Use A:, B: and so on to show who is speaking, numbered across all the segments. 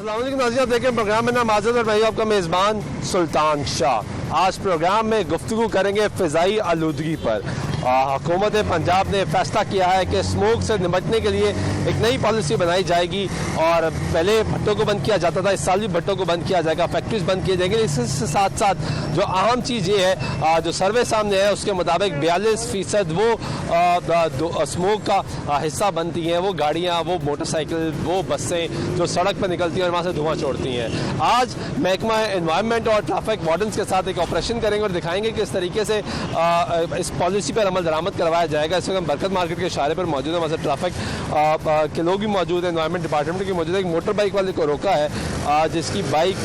A: अस्सलामुअलैकुम नाज़रीन, आप देखें प्रोग्राम में नाम आज़ाद और मैं आपका मेज़बान सुल्तान शाह। आज प्रोग्राम में गुफ्तगू करेंगे फ़िज़ाई आलूदगी पर। हुकूमत पंजाब ने फैसला किया है कि स्मोक से निपटने के लिए एक नई पॉलिसी बनाई जाएगी और पहले भट्टों को बंद किया जाता था, इस साल भी भट्टों को बंद किया जाएगा, फैक्ट्रीज बंद किए जाएंगे। इसके साथ साथ जो अहम चीज़ ये है, जो सर्वे सामने है उसके मुताबिक 42% वो स्मोक का हिस्सा बनती हैं, वो गाड़ियाँ, वो मोटरसाइकिल, वो बसें जो सड़क पर निकलती हैं और वहाँ से धुआं छोड़ती हैं। आज महकमा एनवायरनमेंट और ट्रैफिक वार्डन्स के साथ एक ऑपरेशन करेंगे और दिखाएंगे कि इस तरीके से इस पॉलिसी पर अमल दरामद करवाया जाएगा। इस वक्त हम बरकत मार्केट के इशारे पर मौजूद है, वहाँ से ट्रैफिक के लोग भी मौजूद हैं, एनवायरनमेंट डिपार्टमेंट की मौजूद है। एक मोटर बाइक वाले को रोका है जिसकी बाइक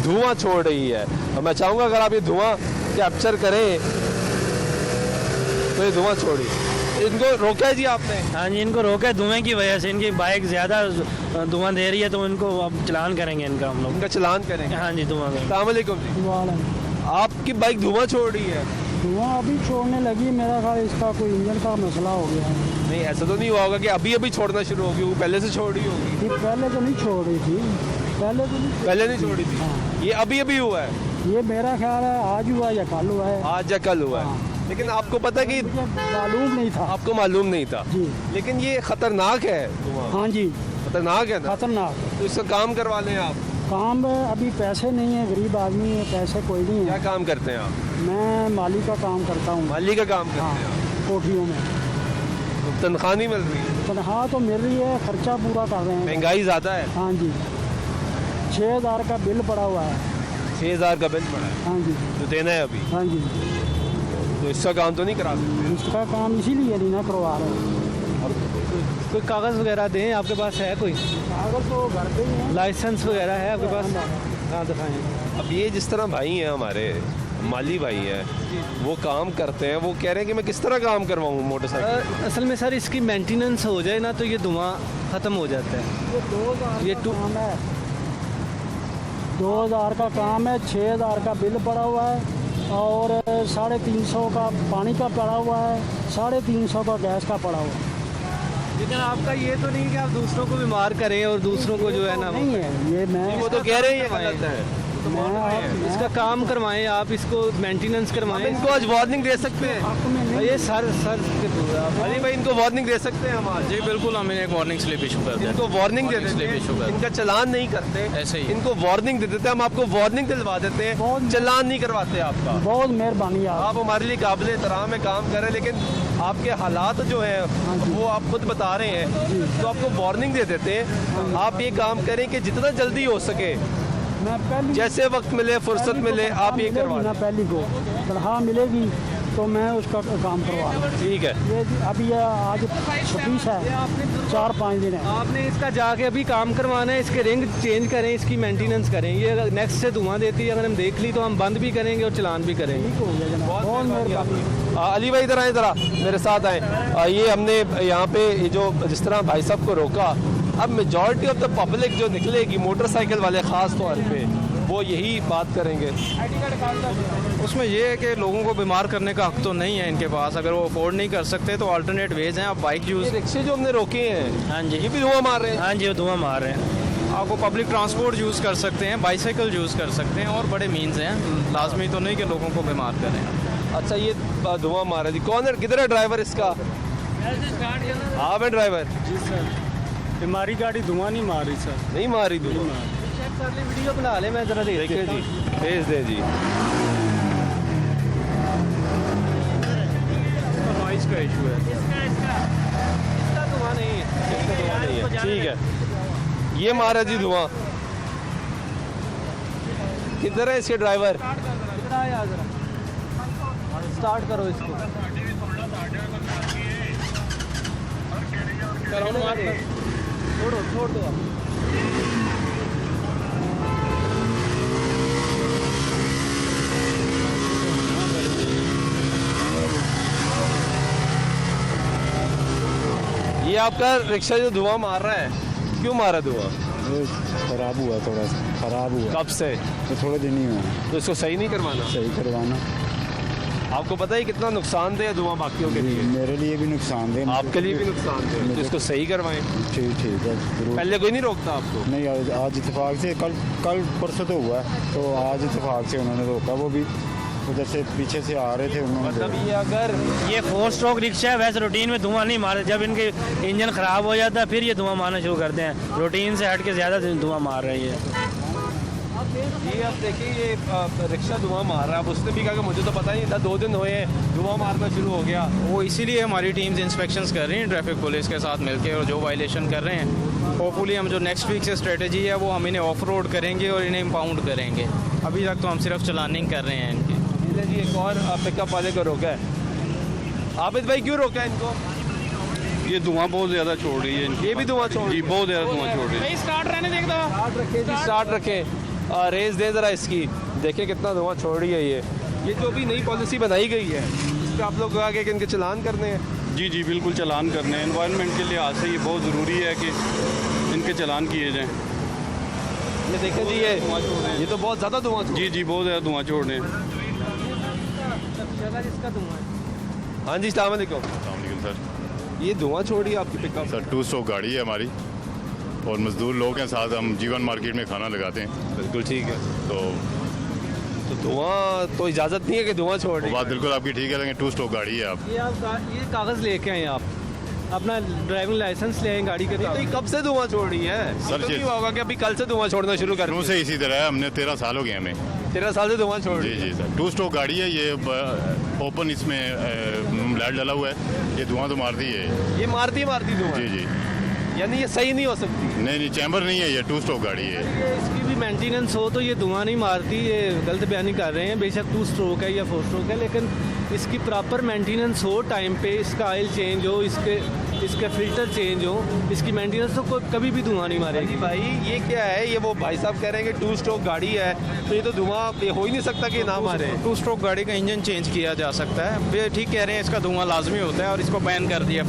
A: धुआं छोड़ रही है। और मैं चाहूँगा अगर आप ये धुआं कैप्चर करें तो ये धुआं छोड़ी। इनको रोका है जी आपने?
B: हाँ जी, इनको रोका है धुएं की वजह से। इनकी बाइक ज़्यादा धुआं दे रही है तो इनको अब चलान करेंगे इनका हम लोग।
A: इनका चलान करेंगे?
B: हाँ जी, धुआं।
A: अस्सलाम वालेकुम जी। आपकी बाइक धुआं छोड़ रही है?
C: धुआं अभी छोड़ने लगी, मेरा ख्याल इसका कोई इंजन का मसला हो गया है।
A: नहीं, ऐसा तो नहीं हुआ होगा कि अभी अभी छोड़ना शुरू होगी, वो पहले से छोड़ रही होगी।
C: ये पहले तो नहीं छोड़ रही थी, पहले
A: नहीं छोड़ी थी।
C: हाँ।
A: ये अभी अभी हुआ है?
C: ये मेरा ख्याल है आज हुआ या कल हुआ है।
A: आज या कल हुआ है।
C: हाँ।
A: लेकिन आपको पता कि
C: मालूम नहीं था?
A: आपको मालूम नहीं था
C: जी।
A: लेकिन ये खतरनाक है धुआं।
C: हाँ जी,
A: खतरनाक है ना?
C: खतरनाक।
A: तो इसका काम करवा लें आप।
C: काम अभी पैसे नहीं है, गरीब आदमी है, पैसे कोई नहीं
A: क्या
C: है।
A: काम करते हैं आप?
C: मैं माली का काम करता हूँ।
A: माली का काम करते
C: हाँ,
A: हैं आप?
C: कोठियों में।
A: तो तनख्वाह नहीं मिल रही है?
C: तनख्वाह तो मिल रही है, खर्चा पूरा कर रहे हैं।
A: महंगाई ज़्यादा है?
C: हाँ जी, 6,000 का बिल पड़ा हुआ है।
A: 6,000 का बिल पड़ा है
C: हाँ जी,
A: जो देना है अभी।
C: हाँ जी।
A: तो इसका काम तो नहीं करा सकते?
C: इसका काम इसीलिए नहीं ना करवा रहे।
B: कोई कागज़ वगैरह दें, आपके पास है कोई
C: कागज तो घर पे ही है,
B: लाइसेंस वगैरह है आपके पास? हाँ, दिखाएँ।
A: अब ये जिस तरह भाई हैं हमारे माली भाई हैं, वो काम करते हैं, वो कह रहे हैं कि मैं किस तरह काम करवाऊँ मोटरसाइकिल?
B: असल में सर इसकी मेंटेनेंस हो जाए ना तो ये धुआं ख़त्म हो जाता है।
C: ये 2,000
B: ये
C: का काम है, 2,000 का काम है, 6,000 का बिल पड़ा हुआ है और 350 का पानी का पड़ा हुआ है, 350 का गैस का पड़ा हुआ है।
B: लेकिन आपका ये तो नहीं कि आप दूसरों को बीमार करें और दूसरों को जो है ना
C: नहीं है ये मैं
A: वो तो कह रहे हैं ये गलत है।
B: इसका काम करवाएं, आप इसको मेंटेनेंस
A: हम
B: करवाएं।
A: इनको आज वार्निंग दे सकते हैं?
B: ये सर
A: अली भाई इनको वार्निंग दे सकते हैं हम आज?
D: जी बिल्कुल, हम इन्हें एक वार्निंग स्लिप इशू कर दें।
A: इनको वार्निंग दे
D: Warning slip issue
A: देते
D: कर
A: हैं, इनका चलान नहीं करते,
D: ऐसे ही।
A: इनको वार्निंग दे देते हैं, हम आपको वार्निंग दिलवा देते हैं,
C: बहुत-
A: चलान नहीं करवाते आपका।
C: बहुत मेहरबानी
A: आप हमारे लिए काबिल एहतराम में काम कर रहे हैं, लेकिन आपके हालात जो हैं वो आप खुद बता रहे हैं, तो आपको वार्निंग दे देते हैं। आप ये काम करें कि जितना जल्दी हो सके,
C: मैं पहली
A: जैसे वक्त मिले, फुर्सत मिले, आप ये करवा
C: ना,
A: दें।
C: पहली को तनख्वाह मिलेगी तो मैं उसका काम करवा लूँ।
A: ठीक है।
C: ये अभी आज 26 है, 4-5 दिन है।
B: आपने इसका जाके अभी काम करवाना है, इसके रिंग चेंज करें, इसकी मेंटेनेंस करें। ये अगर नेक्स्ट से धुआं देती है, अगर हम देख ली तो हम बंद भी करेंगे और चलान भी करेंगे।
C: ठीक हो गया जनाब, बहुत मेहरबानी।
A: अली भाई इधर आए, ज़रा मेरे साथ आए। ये हमने यहाँ पे ये जो जिस तरह भाई साहब को रोका, अब मेजॉरिटी ऑफ द पब्लिक जो निकलेगी, मोटरसाइकिल वाले ख़ास तौर पे, वो यही बात करेंगे।
D: उसमें ये है कि लोगों को बीमार करने का हक तो नहीं है इनके पास। अगर वो अफोर्ड नहीं कर सकते तो अल्टरनेट वेज हैं। आप बाइक
A: ये
D: यूज़,
A: रिक्शे जो हमने रोके हैं,
B: हाँ जी,
A: ये भी धुआं मार रहे हैं।
B: हाँ जी, वो धुआं मार रहे हैं।
D: आपको पब्लिक ट्रांसपोर्ट यूज़ कर सकते हैं, बाइसाइकिल यूज़ कर सकते हैं और बड़े मीन्स हैं। लाजमी तो नहीं कि लोगों को बीमार करें।
A: अच्छा, ये धुआं मार रही थी, कौन है, किधर है ड्राइवर इसका? हाँ मैं ड्राइवर।
C: जी सर, हमारी गाड़ी धुआं नहीं मार रही सर।
A: नहीं मार रही धुआं?
B: चेक कर ले, वीडियो बना ले, मैं ज़रा
A: देखिए जी, भेज दे जी।
D: नॉइज़ का इशू है।
B: इसका धुआं नहीं है।
A: इसका धुआं नहीं है, ठीक है। ये मारा जी धुआं। किधर है इसके ड्राइवर?
B: इधर आ यार, ज़रा स्टार्ट करो इसको। छोड़ दो।
A: ये आपका रिक्शा जो धुआं मार रहा है, क्यों मारा धुआं?
E: खराब हुआ, थोड़ा सा खराब हुआ।
A: कब से?
E: तो थोड़े दिन ही हुआ,
A: तो इसको सही नहीं करवाना?
E: सही करवाना।
A: आपको पता है कितना नुकसानदेह है धुआं बाकियों के लिए?
E: मेरे लिए भी नुकसानदेह,
A: आपके लिए भी नुकसानदेह है, तो इसको सही करवाएं।
E: ठीक है जरूर।
A: पहले कोई नहीं रोकता आपको?
E: नहीं, आज इत्तेफाक से कल परसों तो हुआ है, तो आज इत्तेफाक से उन्होंने रोका। वो भी उधर से पीछे से आ रहे थे, उन्होंने
A: मतलब ये अगर
F: ये 4 स्ट्रोक रिक्शा है, वैसे रूटीन में धुआं नहीं मारते। जब इनके इंजन ख़राब हो जाता है फिर ये धुआं मारना शुरू करते हैं। रूटीन से हट के ज़्यादा धुआं मार रही है
A: ये आप देखिए ये रिक्शा धुआं मार रहा है। अब उसने भी कहा कि मुझे तो पता नहीं था, 2 दिन हुए हैं धुआं मारना शुरू हो गया।
D: वो इसीलिए हमारी टीम्स इंस्पेक्शंस कर रही हैं ट्रैफिक पुलिस के साथ मिलकर, और जो वायलेशन कर रहे हैं होपफुली हम जो नेक्स्ट वीक से स्ट्रेटजी है वो हम इन्हें ऑफ रोड करेंगे और इन्हें इम्पाउंड करेंगे। अभी तक तो हम सिर्फ चलानिंग कर रहे हैं इनकी।
A: जी एक और पिकअप वाले को रोका है। आबिद भाई क्यों रोका है इनको?
G: ये धुआं बहुत ज़्यादा छोड़ रही है इनकी।
A: ये भी धुआं छोड़?
G: जी बहुत ज़्यादा धुआं छोड़ रही है।
F: स्टार्ट रहने देखता
A: स्टार्ट रखें जी, स्टार्ट रखें। रेस दे ज़रा इसकी, देखें कितना धुआं छोड़ रही है ये जो भी नई पॉलिसी बनाई गई है इस पर आप लोग आगे कि इनके चलान करने हैं?
G: जी बिल्कुल चलान करने हैं। एनवायरनमेंट के लिहाज से ये बहुत ज़रूरी है कि इनके चलान किए जाएँ।
A: ये देखें जी ये तो बहुत ज़्यादा धुआं छोड़।
G: जी बहुत ज़्यादा धुआं छोड़ रहे हैं।
A: हाँ जी अस्सलाम वालेकुम
H: सर।
A: ये धुआं छोड़ी आपकी पिकअप?
H: सर 2 स्ट्रोक गाड़ी है हमारी और मजदूर लोग हैं साथ। हम जीवन मार्केट में खाना लगाते हैं।
A: बिल्कुल ठीक है।
H: तो
A: धुआं तो इजाज़त नहीं है कि धुआं छोड़ रही
H: बात बिल्कुल आपकी ठीक है, लेकिन 2 स्ट्रोक गाड़ी है। आप
B: ये कागज़ लेके आए आप, अपना ड्राइविंग लाइसेंस ले आए गाड़ी के।
A: तो ये कब से धुआं छोड़ रही है?
H: सर,
A: तो नहीं होगा कि अभी कल से धुआं छोड़ना शुरू कर?
H: शुरू से इसी तरह है, हमने 13 साल हो गए हमें।
A: 13 साल से धुआं छोड़ रही है?
H: जी सर 2 स्ट्रोक गाड़ी है ये। ओपन इसमें लाइट डला हुआ है, ये धुआं तो मारती है।
A: ये मारती धुआं?
H: जी
A: यानी ये सही नहीं हो सकती?
H: नहीं चैम्बर नहीं है, ये 2 स्ट्रोक गाड़ी है।
B: इसकी भी मेंटेनेंस हो तो ये धुआं नहीं मारती। ये गलत बयानी कर रहे हैं। बेशक 2 स्ट्रोक है या 4 स्ट्रोक है, लेकिन इसकी प्रॉपर मेंटेनेंस हो, टाइम पे इसका ऑयल चेंज हो, इसके फिल्टर चेंज हो, इसकी मेंटेनेंस तो कभी भी धुआं नहीं मारेगी।
A: भाई ये क्या है? ये वो भाई साहब कह रहे हैं कि 2 स्ट्रोक गाड़ी है तो ये तो धुआं ये हो ही नहीं सकता कि ना मारे।
D: 2 स्ट्रोक गाड़ी का इंजन चेंज किया जा सकता है। वे ठीक कह रहे हैं, इसका धुआं लाजमी होता है और इसको बैन कर दिया।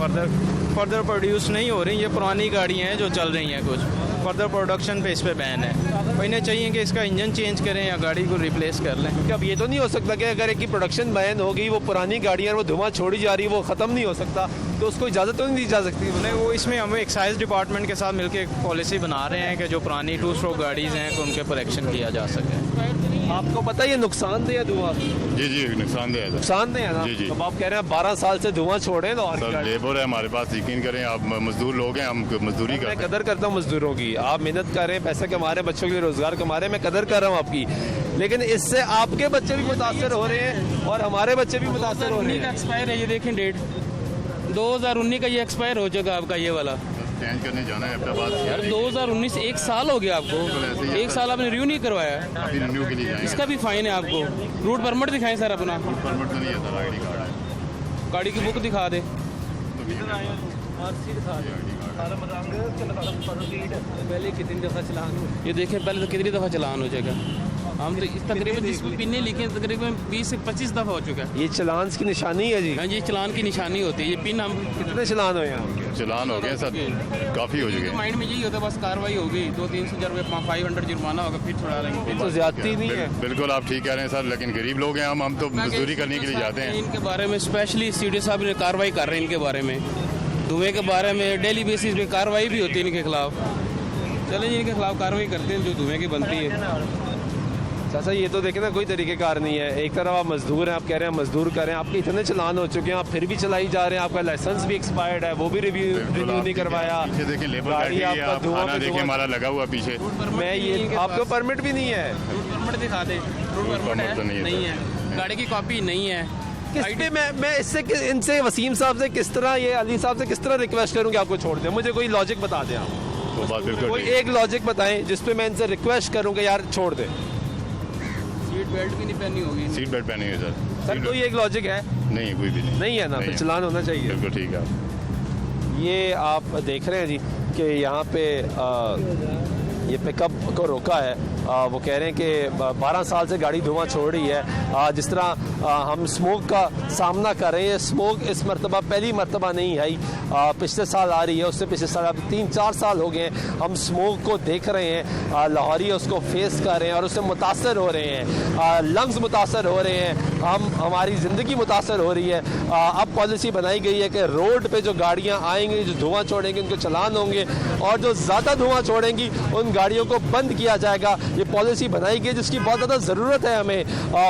D: फर्दर प्रोड्यूस नहीं हो रही। ये पुरानी गाड़ियाँ हैं जो चल रही हैं, कुछ फर्दर प्रोडक्शन पे इस पे बैन है। तो इन्हें चाहिए कि इसका इंजन चेंज करें या गाड़ी को रिप्लेस कर लें।
A: क्योंकि अब ये तो नहीं हो सकता कि अगर एक की प्रोडक्शन बैन हो गई, वो पुरानी गाड़ियाँ वो धुआं छोड़ी जा रही है, वो ख़त्म नहीं हो सकता, तो उसको इजाज़त तो नहीं दी जा सकती?
D: नहीं, वो इसमें हम एक्साइज डिपार्टमेंट के साथ मिलकर एक पॉलिसी बना रहे हैं कि जो पुरानी 2 स्ट्रोक गाड़ीज़ हैं तो उनके ऊपर एक्शन किया जा सके।
A: आपको पता है ये नुकसानदेह है धुआं?
H: जी नुकसानदेह है।
A: नुकसानदेह है ना?
H: जी
A: तो आप कह रहे हैं 12 साल से धुआं छोड़े तो
H: सर लेबर है हमारे पास, यकीन करें आप। मजदूर लोग हैं, हम मजदूरी
A: मैं
H: करते हैं।
A: कदर करता हूँ मजदूरों की। आप मेहनत कर रहे हैं, पैसे कमा रहे हैं, बच्चों के लिए रोजगार कमा रहे हैं, मैं कदर कर रहा हूँ आपकी, लेकिन इससे आपके बच्चे भी मुतासर हो रहे हैं और हमारे बच्चे भी मुतासर हो रहे हैं।
F: एक्सपायर है, ये देखें डेट 2019 का, ये एक्सपायर हो चुका आपका ये वाला।
H: चेंज करने जाना है अपने पास
F: यार 2019 1 साल हो गया आपको, 1 साल आपने रिव्यू नहीं करवाया।
H: अभी रिन्यू के लिए जाएंगे।
F: इसका भी फाइन है आपको। रूट परमिट दिखाएं सर अपना।
H: परमिट तो नहीं है सर, आईडी कार्ड है।
F: गाड़ी की बुक दिखा दे।
B: पहले कितनी दफ़ा चलान हो?
F: ये देखें पहले तो कितनी दफ़ा चलान हो जाएगा। हम तो इस तकरीबन जिसमें पिन्ने लिखे तकरीबन 20 से 25 दफ़ा हो चुका है।
A: ये चलान की निशानी है जी?
F: हाँ जी, चलान की निशानी होती है। ये पिन हम
A: कितने चलान हुए हैं?
H: चलान हो गए सर, काफ़ी हो चुके हैं।
F: माइंड में यही होता है बस कार्रवाई होगी, 200-300 हज़ार रुपये 500 जुर्माना होगा, फिर छुड़ा लेंगे।
A: तो ज्यादती नहीं है?
H: बिल्कुल आप ठीक कह रहे हैं सर, लेकिन गरीब लोग हैं हम तो मजदूरी करने के लिए जाते हैं।
F: इनके बारे में स्पेशली सीडी साहब ने कार्रवाई कर रहे हैं। इनके बारे में धुएँ के बारे में डेली बेसिस पे कार्रवाई भी होती है इनके खिलाफ। चलें जी, इनके खिलाफ कार्रवाई करते हैं जो धुएँ की बनती है।
A: चाचा ये तो देखें ना, कोई तरीक़ेकार नहीं है। एक तरफ आप मजदूर हैं, आप कह रहे हैं मजदूर करें, आपके इतने चलान हो चुके हैं, आप फिर भी चलाई जा रहे हैं, आपका लाइसेंस भी एक्सपायर्ड है, वो भी रिन्यू नहीं करवाया।
H: पीछे देखें लेबर
A: गाड़ी
H: बैठी है,
A: आपका
H: आप
A: धुआं
H: खाना
A: पे
H: देखें
A: धुआं।
H: हमारा लगा हुआ पीछे।
A: मैं ये आपको परमिट भी नहीं है?
F: रूट परमिट दिखा दे। रूट परमिट
H: तो
F: नहीं है, गाड़ी की कॉपी नहीं है।
A: किस पे मैं इनसे वसीम साहब से किस तरह, ये अली साहब से किस तरह रिक्वेस्ट करूँ कि आपको छोड़ दें? मुझे कोई लॉजिक बता दें आप।
H: तो बात बिल्कुल
A: कोई
H: ठीक है।
A: एक लॉजिक बताएं जिस पे मैं इनसे रिक्वेस्ट करूँ कि यार छोड़ दें।
F: सीट बेल्ट भी नहीं पहनी होगी।
H: सीट बेल्ट पहनी है सर।
A: सर कोई एक लॉजिक है?
H: नहीं, कोई भी नहीं
A: है ना?
H: नहीं
A: फिर
H: है।
A: चलान होना चाहिए।
H: बिल्कुल ठीक है।
A: ये आप देख रहे हैं जी कि यहाँ पे ये पिकअप को रोका है। वो कह रहे हैं कि 12 साल से गाड़ी धुआं छोड़ रही है। जिस तरह हम स्मोक का सामना कर रहे हैं, स्मोक इस मरतबा पहली मरतबा नहीं आई, पिछले साल आ रही है, उससे पिछले साल, अब 3-4 साल हो गए हैं हम स्मोक को देख रहे हैं। लाहौरी उसको फेस कर रहे हैं और उससे मुतासर हो रहे हैं, लंग्स मुतासर हो रहे हैं, हमारी ज़िंदगी मुतासर हो रही है। अब पॉलिसी बनाई गई है कि रोड पे जो गाड़ियाँ आएंगी, जो धुआं छोड़ेंगी, उनको चालान होंगे और जो ज़्यादा धुआं छोड़ेंगी उन गाड़ियों को बंद किया जाएगा। ये पॉलिसी बनाई गई जिसकी बहुत ज़्यादा ज़रूरत है हमें।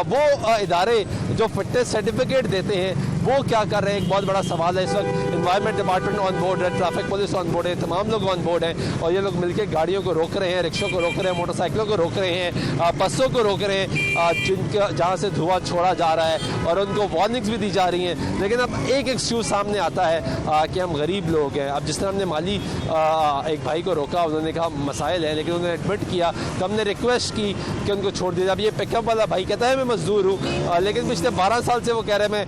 A: वो इदारे जो फिटनेस सर्टिफिकेट देते हैं वो क्या कर रहे हैं, एक बहुत बड़ा सवाल है। इस वक्त एनवायरनमेंट डिपार्टमेंट ऑन बोर्ड है, ट्रैफिक पुलिस ऑन बोर्ड है, तमाम लोग ऑन बोर्ड हैं और ये लोग मिलकर गाड़ियों को रोक रहे हैं, रिक्शों को रोक रहे हैं, मोटरसाइकिलों को रोक रहे हैं, बसों को रोक रहे हैं जिनका जहाँ से धुआं छोड़ा जा रहा है और उनको वार्निंग्स भी दी जा रही हैं। लेकिन अब एक एक्सक्यूज़ सामने आता है कि हम गरीब लोग हैं। अब जिस तरह हमने माली एक भाई को रोका, उन्होंने कहा मसाइल है, लेकिन उन्होंने एडमिट किया तो हमने रिक्वेस्ट की कि उनको छोड़ दिया। अब ये पिकअप वाला भाई कहता है मैं मजदूर हूँ, लेकिन पिछले 12 साल से वो कह रहे हैं मैं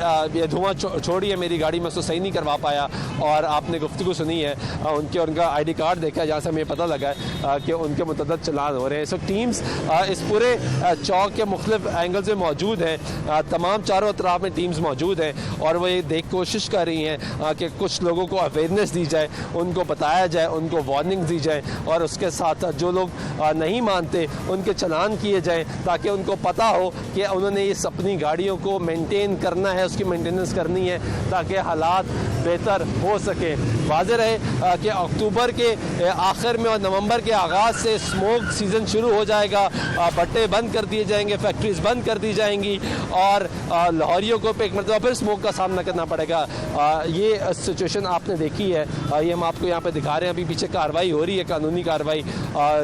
A: ये धुआं छोड़ी है मेरी गाड़ी में, उसको सही नहीं करवा पाया। और आपने गुफ्तगू सुनी है उनका ID कार्ड देखा है जहाँ से हमें पता लगा है कि उनके मुतअद्दिद चालान हो रहे हैं। सो टीम्स इस पूरे चौक के मुख्तलिफ एंगल्स में मौजूद हैं, तमाम चारों तरफ में टीम्स मौजूद हैं और वो ये देख कोशिश कर रही हैं कि कुछ लोगों को अवेयरनेस दी जाए, उनको बताया जाए, उनको वार्निंग दी जाए और उसके साथ साथ जो लोग नहीं मानते उनके चालान किए जाएँ ताकि उनको पता हो कि उन्होंने इस अपनी गाड़ियों को मेंटेन करना है, उसकी मेंटेनेंस करनी है ताकि हालात बेहतर हो सके। वाज़ेह रहे कि अक्टूबर के आखिर में और नवंबर के आगाज़ से स्मोक सीज़न शुरू हो जाएगा, भट्टे बंद कर दिए जाएंगे, फैक्ट्रीज बंद कर दी जाएंगी और लाहौरियों को एक मरतबा फिर स्मोक का सामना करना पड़ेगा। ये सिचुएशन आपने देखी है, ये हम आपको यहाँ पे दिखा रहे हैं। अभी पीछे कार्रवाई हो रही है, कानूनी कार्रवाई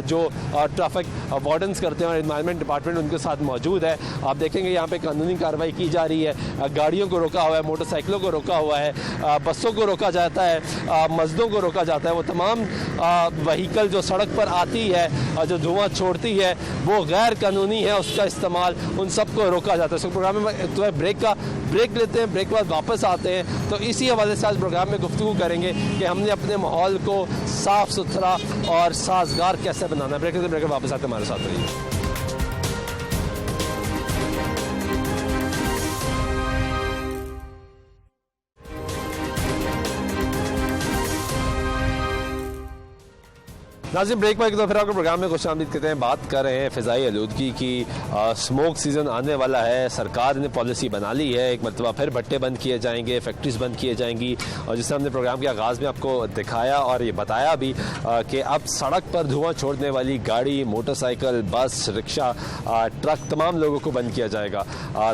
A: जो ट्रैफिक वार्डन्स करते हैं और एनवायरनमेंट डिपार्टमेंट उनके साथ मौजूद है। आप देखेंगे यहाँ पे कानूनी कार्रवाई की जा रही है, गाड़ियों को रोका हुआ है, मोटरसाइकिलों को रोका हुआ है, बसों को रोका जाता है, मजदूरों को रोका जाता है। वो तमाम व्हीकल जो सड़क पर आती है और जो धुआं छोड़ती है वो गैर कानूनी है, उसका इस्तेमाल उन सबको रोका जाता है। इस प्रोग्राम में तो ब्रेक लेते हैं, ब्रेक के बाद वापस आते हैं। तो इसी हवाले से आज प्रोग्राम में गुफ्तगू करेंगे कि हमने अपने माहौल को साफ़ सुथरा और साजगार कैसे बनाना है। ब्रेक लेते वापस आते हमारे साथ रहिए। नाज़रीन, ब्रेक पर एक दो फिर आपको प्रोग्राम में खुशामदीद कहते हैं। बात कर रहे हैं फ़िज़ाई आलूदगी की। स्मोक सीज़न आने वाला है, सरकार ने पॉलिसी बना ली है, एक मरतबा फिर भट्टे बंद किए जाएंगे, फैक्ट्रीज बंद किए जाएंगी और जिससे हमने प्रोग्राम के आगाज़ में आपको दिखाया और ये बताया भी कि अब सड़क पर धुआं छोड़ने वाली गाड़ी, मोटरसाइकिल, बस, रिक्शा, ट्रक, तमाम लोगों को बंद किया जाएगा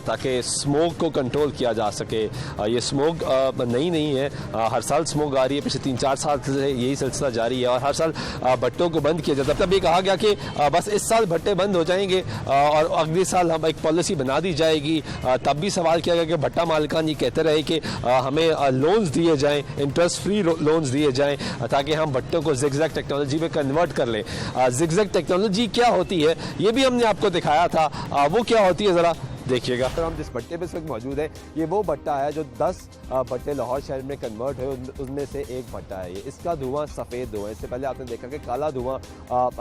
A: ताकि स्मोक को कंट्रोल किया जा सके। ये स्मोक नई नहीं है, हर साल स्मोक आ रही है, पिछले 3-4 साल से यही सिलसिला जारी है और हर साल भट्टों को बंद किया जाता है। तब ये कहा गया कि बस इस साल भट्टे बंद हो जाएंगे और अगले साल हम एक पॉलिसी बना दी जाएगी। तब भी सवाल किया गया कि भट्टा मालिकान ये कहते रहे कि हमें लोन्स दिए जाएं, इंटरेस्ट फ्री लोन्स दिए जाएं ताकि हम भट्टों को जिगजैग टेक्नोलॉजी में कन्वर्ट कर लें। जिगजैग टेक्नोलॉजी क्या होती है ये भी हमने आपको दिखाया था, वो क्या होती है ज़रा देखिएगा। तो हम जिस भट्टे पे इस वक्त मौजूद है ये वो भट्टा है जो 10 भट्टे लाहौर शहर में कन्वर्ट हुए, उनमें से एक भट्टा है ये। इसका धुआं सफ़ेद धुआं, इससे पहले आपने देखा कि काला धुआं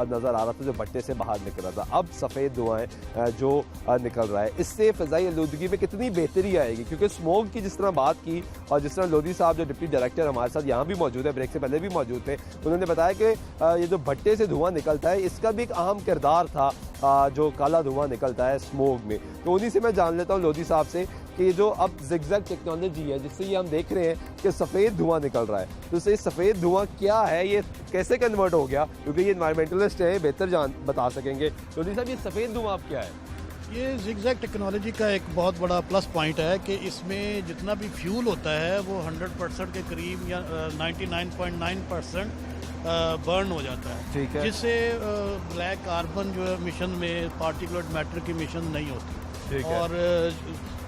A: नज़र आ रहा था जो भट्टे से बाहर निकल रहा था, अब सफ़ेद धुआं है जो निकल रहा है। इससे फ़िज़ाई आलूदगी में कितनी बेहतरी आएगी, क्योंकि स्मोक की जिस तरह बात की और जिस तरह लोधी साहब जो डिप्टी डायरेक्टर हमारे साथ यहाँ भी मौजूद है, ब्रेक से पहले भी मौजूद थे, उन्होंने बताया कि ये जो भट्टे से धुआं निकलता है इसका भी एक अहम किरदार था जो काला धुआं निकलता है स्मोक में। तो उन्हीं से मैं जान लेता हूँ लोधी साहब से कि जो अब जिगजैग टेक्नोलॉजी है जिससे ये हम देख रहे हैं कि सफ़ेद धुआं निकल रहा है, तो इससे सफ़ेद धुआं क्या है, ये कैसे कन्वर्ट हो गया, क्योंकि ये एनवायरमेंटलिस्ट है, बेहतर बता सकेंगे। लोधी साहब, ये सफ़ेद धुआं अब क्या है?
I: ये जिगजैग टेक्नोलॉजी का एक बहुत बड़ा प्लस पॉइंट है कि इसमें जितना भी फ्यूल होता है वो 100% के करीब या 99.9% बर्न हो जाता है,
A: ठीक है,
I: जिससे ब्लैक कार्बन जो है मिशन में पार्टिकुलेट मैटर की मिशन नहीं होती, ठीक है, और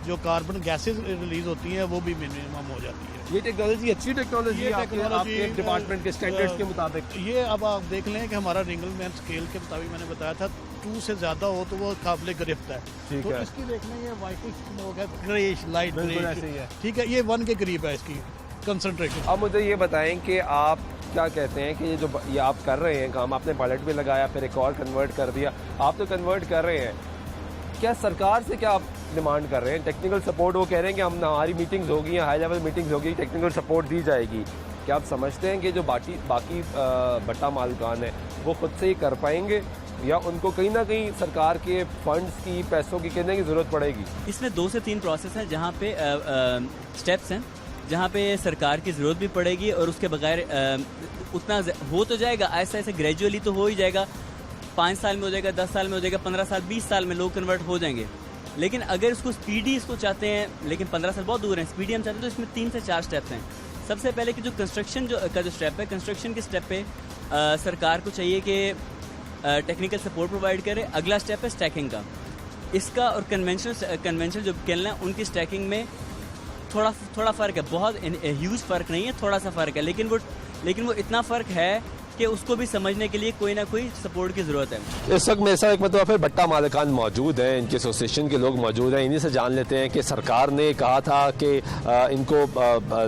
I: जो कार्बन गैसेस रिलीज होती हैं वो भी मिनिमम हो जाती है।
A: ये टेक्नोलॉजी अच्छी टेक्नोलॉजी है आपके डिपार्टमेंट के स्टैंडर्ड्स के मुताबिक?
I: ये अब आप देख लें कि हमारा रिंगलमैन स्केल के मुताबिक मैंने बताया था 2 से ज़्यादा हो तो वो काबिल गिरफ्त है,
A: ठीक
I: तो
A: है।
I: इसकी देख लें ये वाइटिश स्मोक है, ग्रेइश लाइट
A: ग्रे,
I: ठीक है, ये 1 के करीब है इसकी कंसंट्रेशन।
A: अब मुझे ये बताएं कि आप क्या कहते हैं कि ये जो ये आप कर रहे हैं काम, आपने पायलट भी लगाया फिर एक और कन्वर्ट कर दिया, आप तो कन्वर्ट कर रहे हैं, क्या सरकार से क्या आप डिमांड कर रहे हैं? टेक्निकल सपोर्ट, वो कह रहे हैं कि हम हमारी मीटिंग्स होगी, हाई लेवल मीटिंग्स होगी, टेक्निकल सपोर्ट दी जाएगी। क्या आप समझते हैं कि जो बाकी भट्टा मालिकान है वो खुद से ही कर पाएंगे या उनको कहीं ना कहीं सरकार के फंड्स की, पैसों की कहने की ज़रूरत पड़ेगी?
J: इसमें 2 से 3 प्रोसेस हैं जहाँ पे स्टेप्स हैं जहाँ पे सरकार की ज़रूरत भी पड़ेगी और उसके बगैर उतना हो तो जाएगा, ऐसा ऐसे ग्रेजुअली तो हो ही जाएगा। 5 साल में हो जाएगा, 10 साल में हो जाएगा, 15 साल 20 साल में लोग कन्वर्ट हो जाएंगे। लेकिन अगर इसको स्पीडी इसको चाहते हैं, लेकिन 15 साल बहुत दूर है, स्पीडी हम चाहते हैं तो इसमें 3 से 4 स्टेप्स हैं। सबसे पहले कि जो कंस्ट्रक्शन का जो स्टेप है, कंस्ट्रक्शन के स्टेप पे सरकार को चाहिए कि टेक्निकल सपोर्ट प्रोवाइड करे। अगला स्टेप है स्टैकिंग का। इसका और कन्वेंशनल जो किल है उनकी स्टैकिंग में थोड़ा फ़र्क है, बहुत ह्यूज फ़र्क नहीं है, थोड़ा सा फ़र्क है, लेकिन वो इतना फ़र्क है कि उसको भी समझने के लिए कोई ना कोई सपोर्ट की ज़रूरत है।
A: इस वक्त मेरे साथ एक मतलब फिर भट्टा मालिकान मौजूद हैं, इनके एसोसिएशन के लोग मौजूद हैं। इन्हीं से जान लेते हैं कि सरकार ने कहा था कि इनको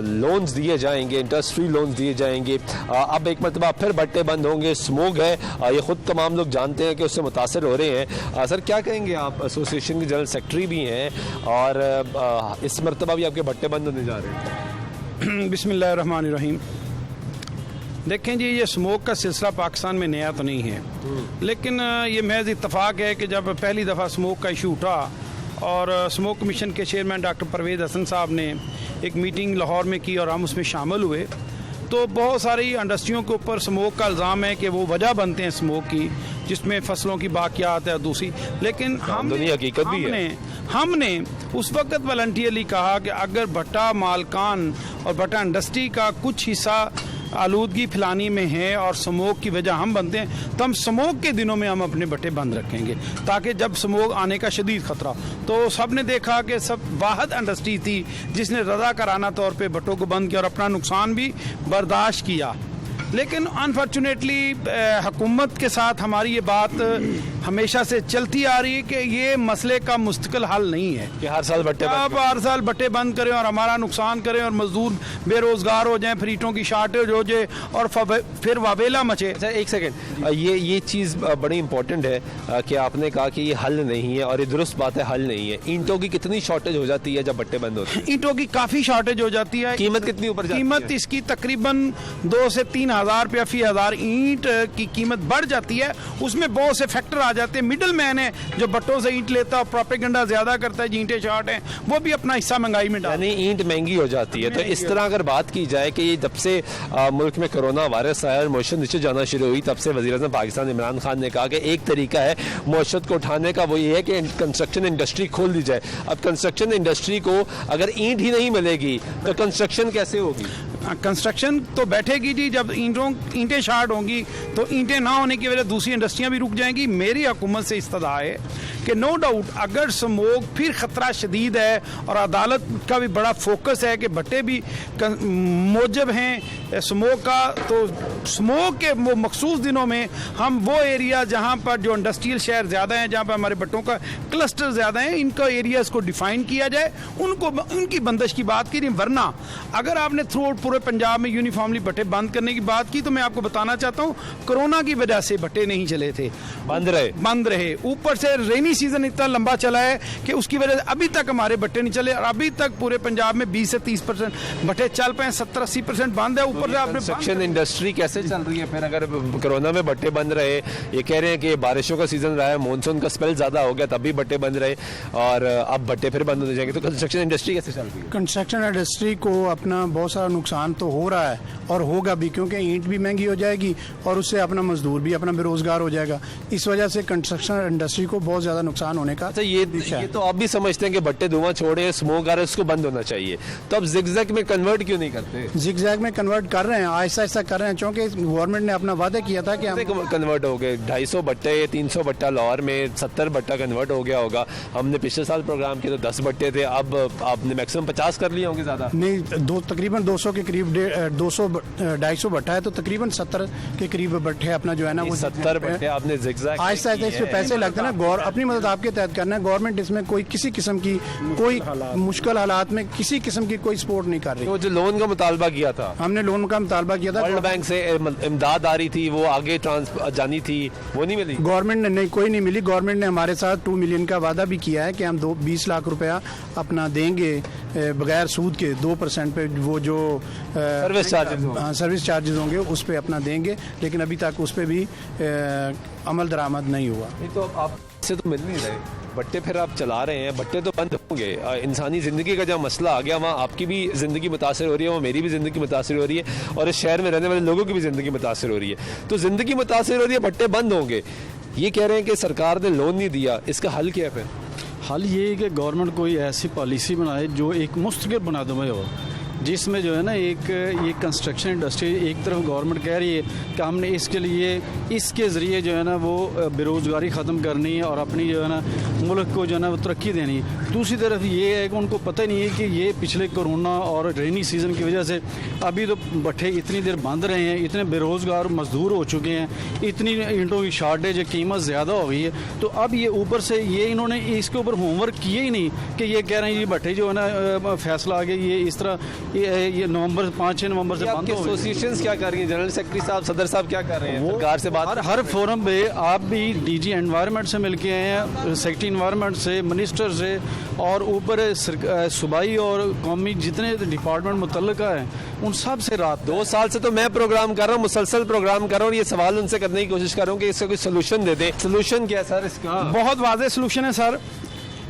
A: लोन्स दिए जाएंगे, इंटरेस्ट फ्री लोन्स दिए जाएंगे। अब एक मरतबा फिर भट्टे बंद होंगे, स्मोक है, ये खुद तमाम लोग जानते हैं कि उससे मुतासर हो रहे हैं। सर क्या कहेंगे आप? एसोसिएशन के जनरल सेक्रेटरी भी हैं और इस मरतबा भी आपके भट्टे बंद होने जा रहे हैं।
K: बिस्मिल्लाहिर्रहमानिर्रहीम। देखें जी, ये स्मोक का सिलसिला पाकिस्तान में नया तो नहीं है, लेकिन ये महज इत्तफाक है कि जब पहली दफ़ा स्मोक का इशू उठा और स्मोक कमीशन के चेयरमैन डॉक्टर परवेज़ हसन साहब ने एक मीटिंग लाहौर में की और हम उसमें शामिल हुए, तो बहुत सारी इंडस्ट्रियों के ऊपर स्मोक का इल्ज़ाम है कि वो वजह बनते हैं स्मोक की, जिसमें फसलों की बाकियात है दूसरी। लेकिन हमने उस वक्त वॉलंटियरली कहा कि अगर भट्टा मालकान और भट्टा इंडस्ट्री का कुछ हिस्सा आलूदगी फैलानी में है और स्मोक की वजह हम बनते हैं, तो हम स्मोक के दिनों में हम अपने भट्टे बंद रखेंगे ताकि जब स्मोक आने का शदीद खतरा। तो सब ने देखा कि सब वाहिद इंडस्ट्री थी जिसने रज़ाकाराना तौर पे भट्टों को बंद किया और अपना नुकसान भी बर्दाश्त किया। लेकिन अनफॉर्चुनेटली हुकूमत के साथ हमारी ये बात हमेशा से चलती आ रही है कि ये मसले का मुस्तकिल हल नहीं है
A: कि हर साल
K: भट्टे बंद करें और हमारा नुकसान करें और मजदूर बेरोजगार हो जाएं, फिर ईंटों की शार्टेज हो जाए और फिर वावेला मचे।
A: अच्छा एक सेकेंड, ये चीज़ बड़ी इंपॉर्टेंट है कि आपने कहा कि ये हल नहीं है और ये दुरुस्त बात है, हल नहीं है। ईंटों की कितनी शॉर्टेज हो जाती है जब भट्टे बंद होते हैं?
K: ईंटों की काफ़ी शॉर्टेज हो जाती है।
A: कीमत कितनी ऊपर जाती है?
K: कीमत इसकी तकरीबन 2 से 3 हज़ार रुपया फी हज़ार ईंट की कीमत बढ़ जाती है। उसमें बहुत से फैक्टर आ जाते हैं। मिडल मैन है जो भट्टों से ईंट लेता है, प्रोपेगेंडा ज्यादा करता है, ईंटें शॉर्ट हैं, वो भी अपना हिस्सा महंगाई में डालता है,
A: यानी ईंट महंगी हो जाती है। तो इस तरह अगर बात की जाए कि ये जब से मुल्क में कोरोना वायरस आया और मईशत नीचे जाना शुरू हुई, तब से वज़ीर-ए-आज़म पाकिस्तान इमरान खान ने कहा कि एक तरीका है मईशत को उठाने का, वो ये है कि कंस्ट्रक्शन इंडस्ट्री खोल दी जाए। अब कंस्ट्रक्शन इंडस्ट्री को अगर ईंट ही नहीं मिलेगी तो कंस्ट्रक्शन कैसे होगी?
K: कंस्ट्रक्शन तो बैठेगी जी। जब ईंटें शार्ट होंगी तो ईंटें ना होने की वजह दूसरी इंडस्ट्रियां भी रुक जाएंगी। मेरी हुकूमत से इस्तदा है कि नो डाउट अगर स्मोक फिर ख़तरा शदीद है और अदालत का भी बड़ा फोकस है कि भट्टे भी मौजब हैं स्मोक का, तो स्मोक के वो मखसूस दिनों में हम वो एरिया जहाँ पर जो इंडस्ट्रियल शहर ज़्यादा हैं, जहाँ पर हमारे भट्टों का क्लस्टर ज़्यादा है, इनका एरियाज़ को डिफ़ाइन किया जाए, उनकी बंदिश की बात की। वरना अगर आपने थ्रू आउट पूरे पंजाब में यूनिफॉर्मली भट्टे बंद करने की बात की, तो मैं आपको बताना चाहता हूँ कोरोना की वजह से भट्टे नहीं चले थे, बंद रहे। ऊपर से रेनी सीजन इतना लंबा चला है कि उसकी वजह से अभी तक हमारे भट्टे नहीं चले और अभी तक पूरे पंजाब में 20 से 30% भट्टे चल पाए, 70-80% बंद है। ऊपर से आपने
A: कंस्ट्रक्शन इंडस्ट्री कैसे चल रही है फिर अगर कोरोना में भट्टे बंद रहे? ये कह रहे हैं कि बारिशों का सीजन रहा है, मानसून का स्पेल ज्यादा हो गया, तब भी भट्टे बंद रहे और अब भट्टे फिर बंद हो जाएंगे, तो कंस्ट्रक्शन इंडस्ट्री कैसे चल रही है?
C: कंस्ट्रक्शन इंडस्ट्री को अपना बहुत सारा नुकसान तो हो रहा है और होगा भी, क्योंकि ईंट भी महंगी हो जाएगी और उससे अपना मजदूर भी अपना बेरोजगार हो जाएगा। इस वजह से कंस्ट्रक्शन इंडस्ट्री को बहुत ज्यादा नुकसान होने का।
A: अच्छा ये तो आप भी समझते हैं कि भट्टे धुआं छोड़े, स्मोक आ रहा है, उसको बंद होना चाहिए, तो अब जिगजैग में कन्वर्ट क्यों नहीं करते?
C: जिगजैग में कन्वर्ट कर रहे हैं, आहिस्ता आहिस्ता कर रहे हैं, क्योंकि गवर्नमेंट ने अपना वादा किया था कि हम
A: कन्वर्ट हो गए। 250 भट्टे 300 भट्टा लाहौर में 70 भट्टा कन्वर्ट हो गया होगा। हमने पिछले साल प्रोग्राम किया तो 10 भट्टे थे, अब आपने मैक्सिमम 50 कर लिए होंगे। ज्यादा
C: नहीं, तकरीबन 200 के करीब 200-250 भट्टा है, तो तकरीबन 70 के करीब भट्टे अपना जो है ना वो
A: 70 भट्टे आपने जिगजैग
C: आहिस्ता आहिस्ता इसमें पैसे लगते हैं ना, अपनी मदद आपके तहत करना है। गवर्नमेंट इसमें कोई किसी किस्म की कोई मुश्किल हालात में किसी किस्म की कोई सपोर्ट नहीं कर रही।
A: वो जो लोन का मुतालबा किया था,
C: हमने लोन का मुतालबा किया था,
A: वर्ल्ड बैंक से इमदाद आ रही थी, वो आगे जानी थी, वो नहीं मिली।
C: गवर्नमेंट ने नहीं, कोई नहीं मिली। गवर्नमेंट ने हमारे साथ 2 मिलियन का वादा भी किया है कि हम 20 लाख रुपया अपना देंगे बगैर सूद के 2% पे वो जो
A: सर्विस चार्जेस
C: सर्विस चार्जेस होंगे उस पर अपना देंगे, लेकिन अभी तक उस पर भी अमल दरामद नहीं हुआ।
A: नहीं तो आपसे तो मिल नहीं रहे भट्टे, फिर आप चला रहे हैं, भट्टे तो बंद होंगे। इंसानी ज़िंदगी का जब मसला आ गया, वहाँ आपकी भी ज़िंदगी मुतासर हो रही है, वहाँ मेरी भी ज़िंदगी मुतासर हो रही है, और इस शहर में रहने वाले लोगों की भी ज़िंदगी मुतासर हो रही है। तो ज़िंदगी मुतासर हो रही है, भट्टे बंद होंगे। ये कह रहे हैं कि सरकार ने लोन नहीं दिया, इसका हल क्या है फिर?
I: हल ये है कि गवर्नमेंट कोई ऐसी पॉलिसी बनाए जो एक मुस्तकिल बनादमे हो, जिसमें जो है ना एक ये कंस्ट्रक्शन इंडस्ट्री एक तरफ गवर्नमेंट कह रही है कि हमने इसके लिए इसके ज़रिए जो है ना वो बेरोज़गारी ख़त्म करनी है और अपनी जो है ना मुल्क को जो है ना वो तरक्की देनी है। दूसरी तरफ ये है कि उनको पता ही नहीं है कि ये पिछले कोरोना और रेनी सीज़न की वजह से अभी तो भट्टे इतनी देर बंद रहे हैं, इतने बेरोज़गार मजदूर हो चुके हैं, इतनी ईंटों की शार्टेज है, कीमत ज़्यादा हो गई है। तो अब ये ऊपर से ये इन्होंने इसके ऊपर होमवर्क किए ही नहीं कि ये कह रहे हैं ये भट्टे जो है ना फैसला आ गया ये इस तरह ये नवंबर 5-6 नवंबर से बंद हो।
A: एसोसिएशंस क्या कर रही हैं? जनरल सेक्रेटरी साहब, सदर साहब क्या कर रहे हैं? सरकार से बात
I: हर फोरम पे आप भी डीजी एनवायरनमेंट से मिल के आए हैं, सेक्रेटरी एनवायरनमेंट से, मिनिस्टर से, और ऊपर सूबाई और कौमी जितने डिपार्टमेंट मुतल्लिका हैं उन सब से रात
A: 2 साल से तो मैं प्रोग्राम कर रहा हूँ, मुसलसल प्रोग्राम कर रहा हूँ, ये सवाल उनसे करने की कोशिश कर रहा हूँ कि इसका कोई सोल्यूशन दे दें। सोल्यूशन क्या है सर इसका?
K: बहुत वाज़ेह सोल्यूशन है सर।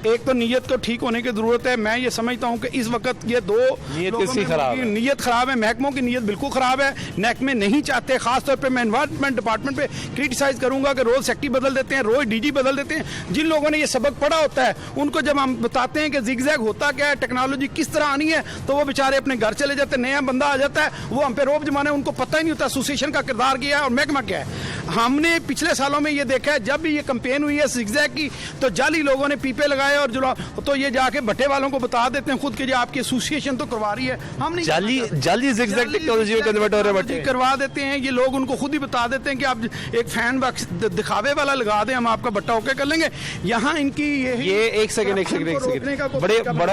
K: एक तो नीयत को ठीक होने की ज़रूरत है। मैं ये समझता हूँ कि इस वक्त ये दो
A: नीयत किसकी खराब है?
K: नीयत ख़राब है, महकमों की नीयत बिल्कुल ख़राब है। महकमे नहीं चाहते, ख़ासतौर पे मैं एनवायरनमेंट डिपार्टमेंट पे क्रिटिसाइज़ करूँगा कि रोज़ सेक्रेटरी बदल देते हैं, रोज़ डीजी बदल देते हैं। जिन लोगों ने ये सबक पढ़ा होता है उनको जब हम बताते हैं कि जिगजैग होता क्या है, टेक्नोलॉजी किस तरह आनी है, तो वो बेचारे अपने घर चले जाते हैं। नया बंदा आ जाता है, वो हम पे रोब जमाना है, उनको पता ही नहीं होता एसोसिएशन का किरदार क्या है और महकमा क्या है। हमने पिछले सालों में ये देखा है, जब भी ये कैंपेन हुई है जिगजैग की, तो जाली लोगों ने पीपे लगाए और जो तो ये जाके भट्टे वालों को बता देते हैं खुद के, जो आपकी एसोसिएशन तो करवा रही है, हम नहीं
A: जाली जिगजैग टेक्नोलॉजी में कन्वर्ट हो रहे हैं भट्टे,
K: करवा देते हैं। ये लोग उनको खुद ही बता देते हैं कि आप एक फैन बॉक्स दिखावे वाला लगा दें, हम आपका भट्टा ओके कर लेंगे। यहाँ इनकी ये
A: एक सेकंड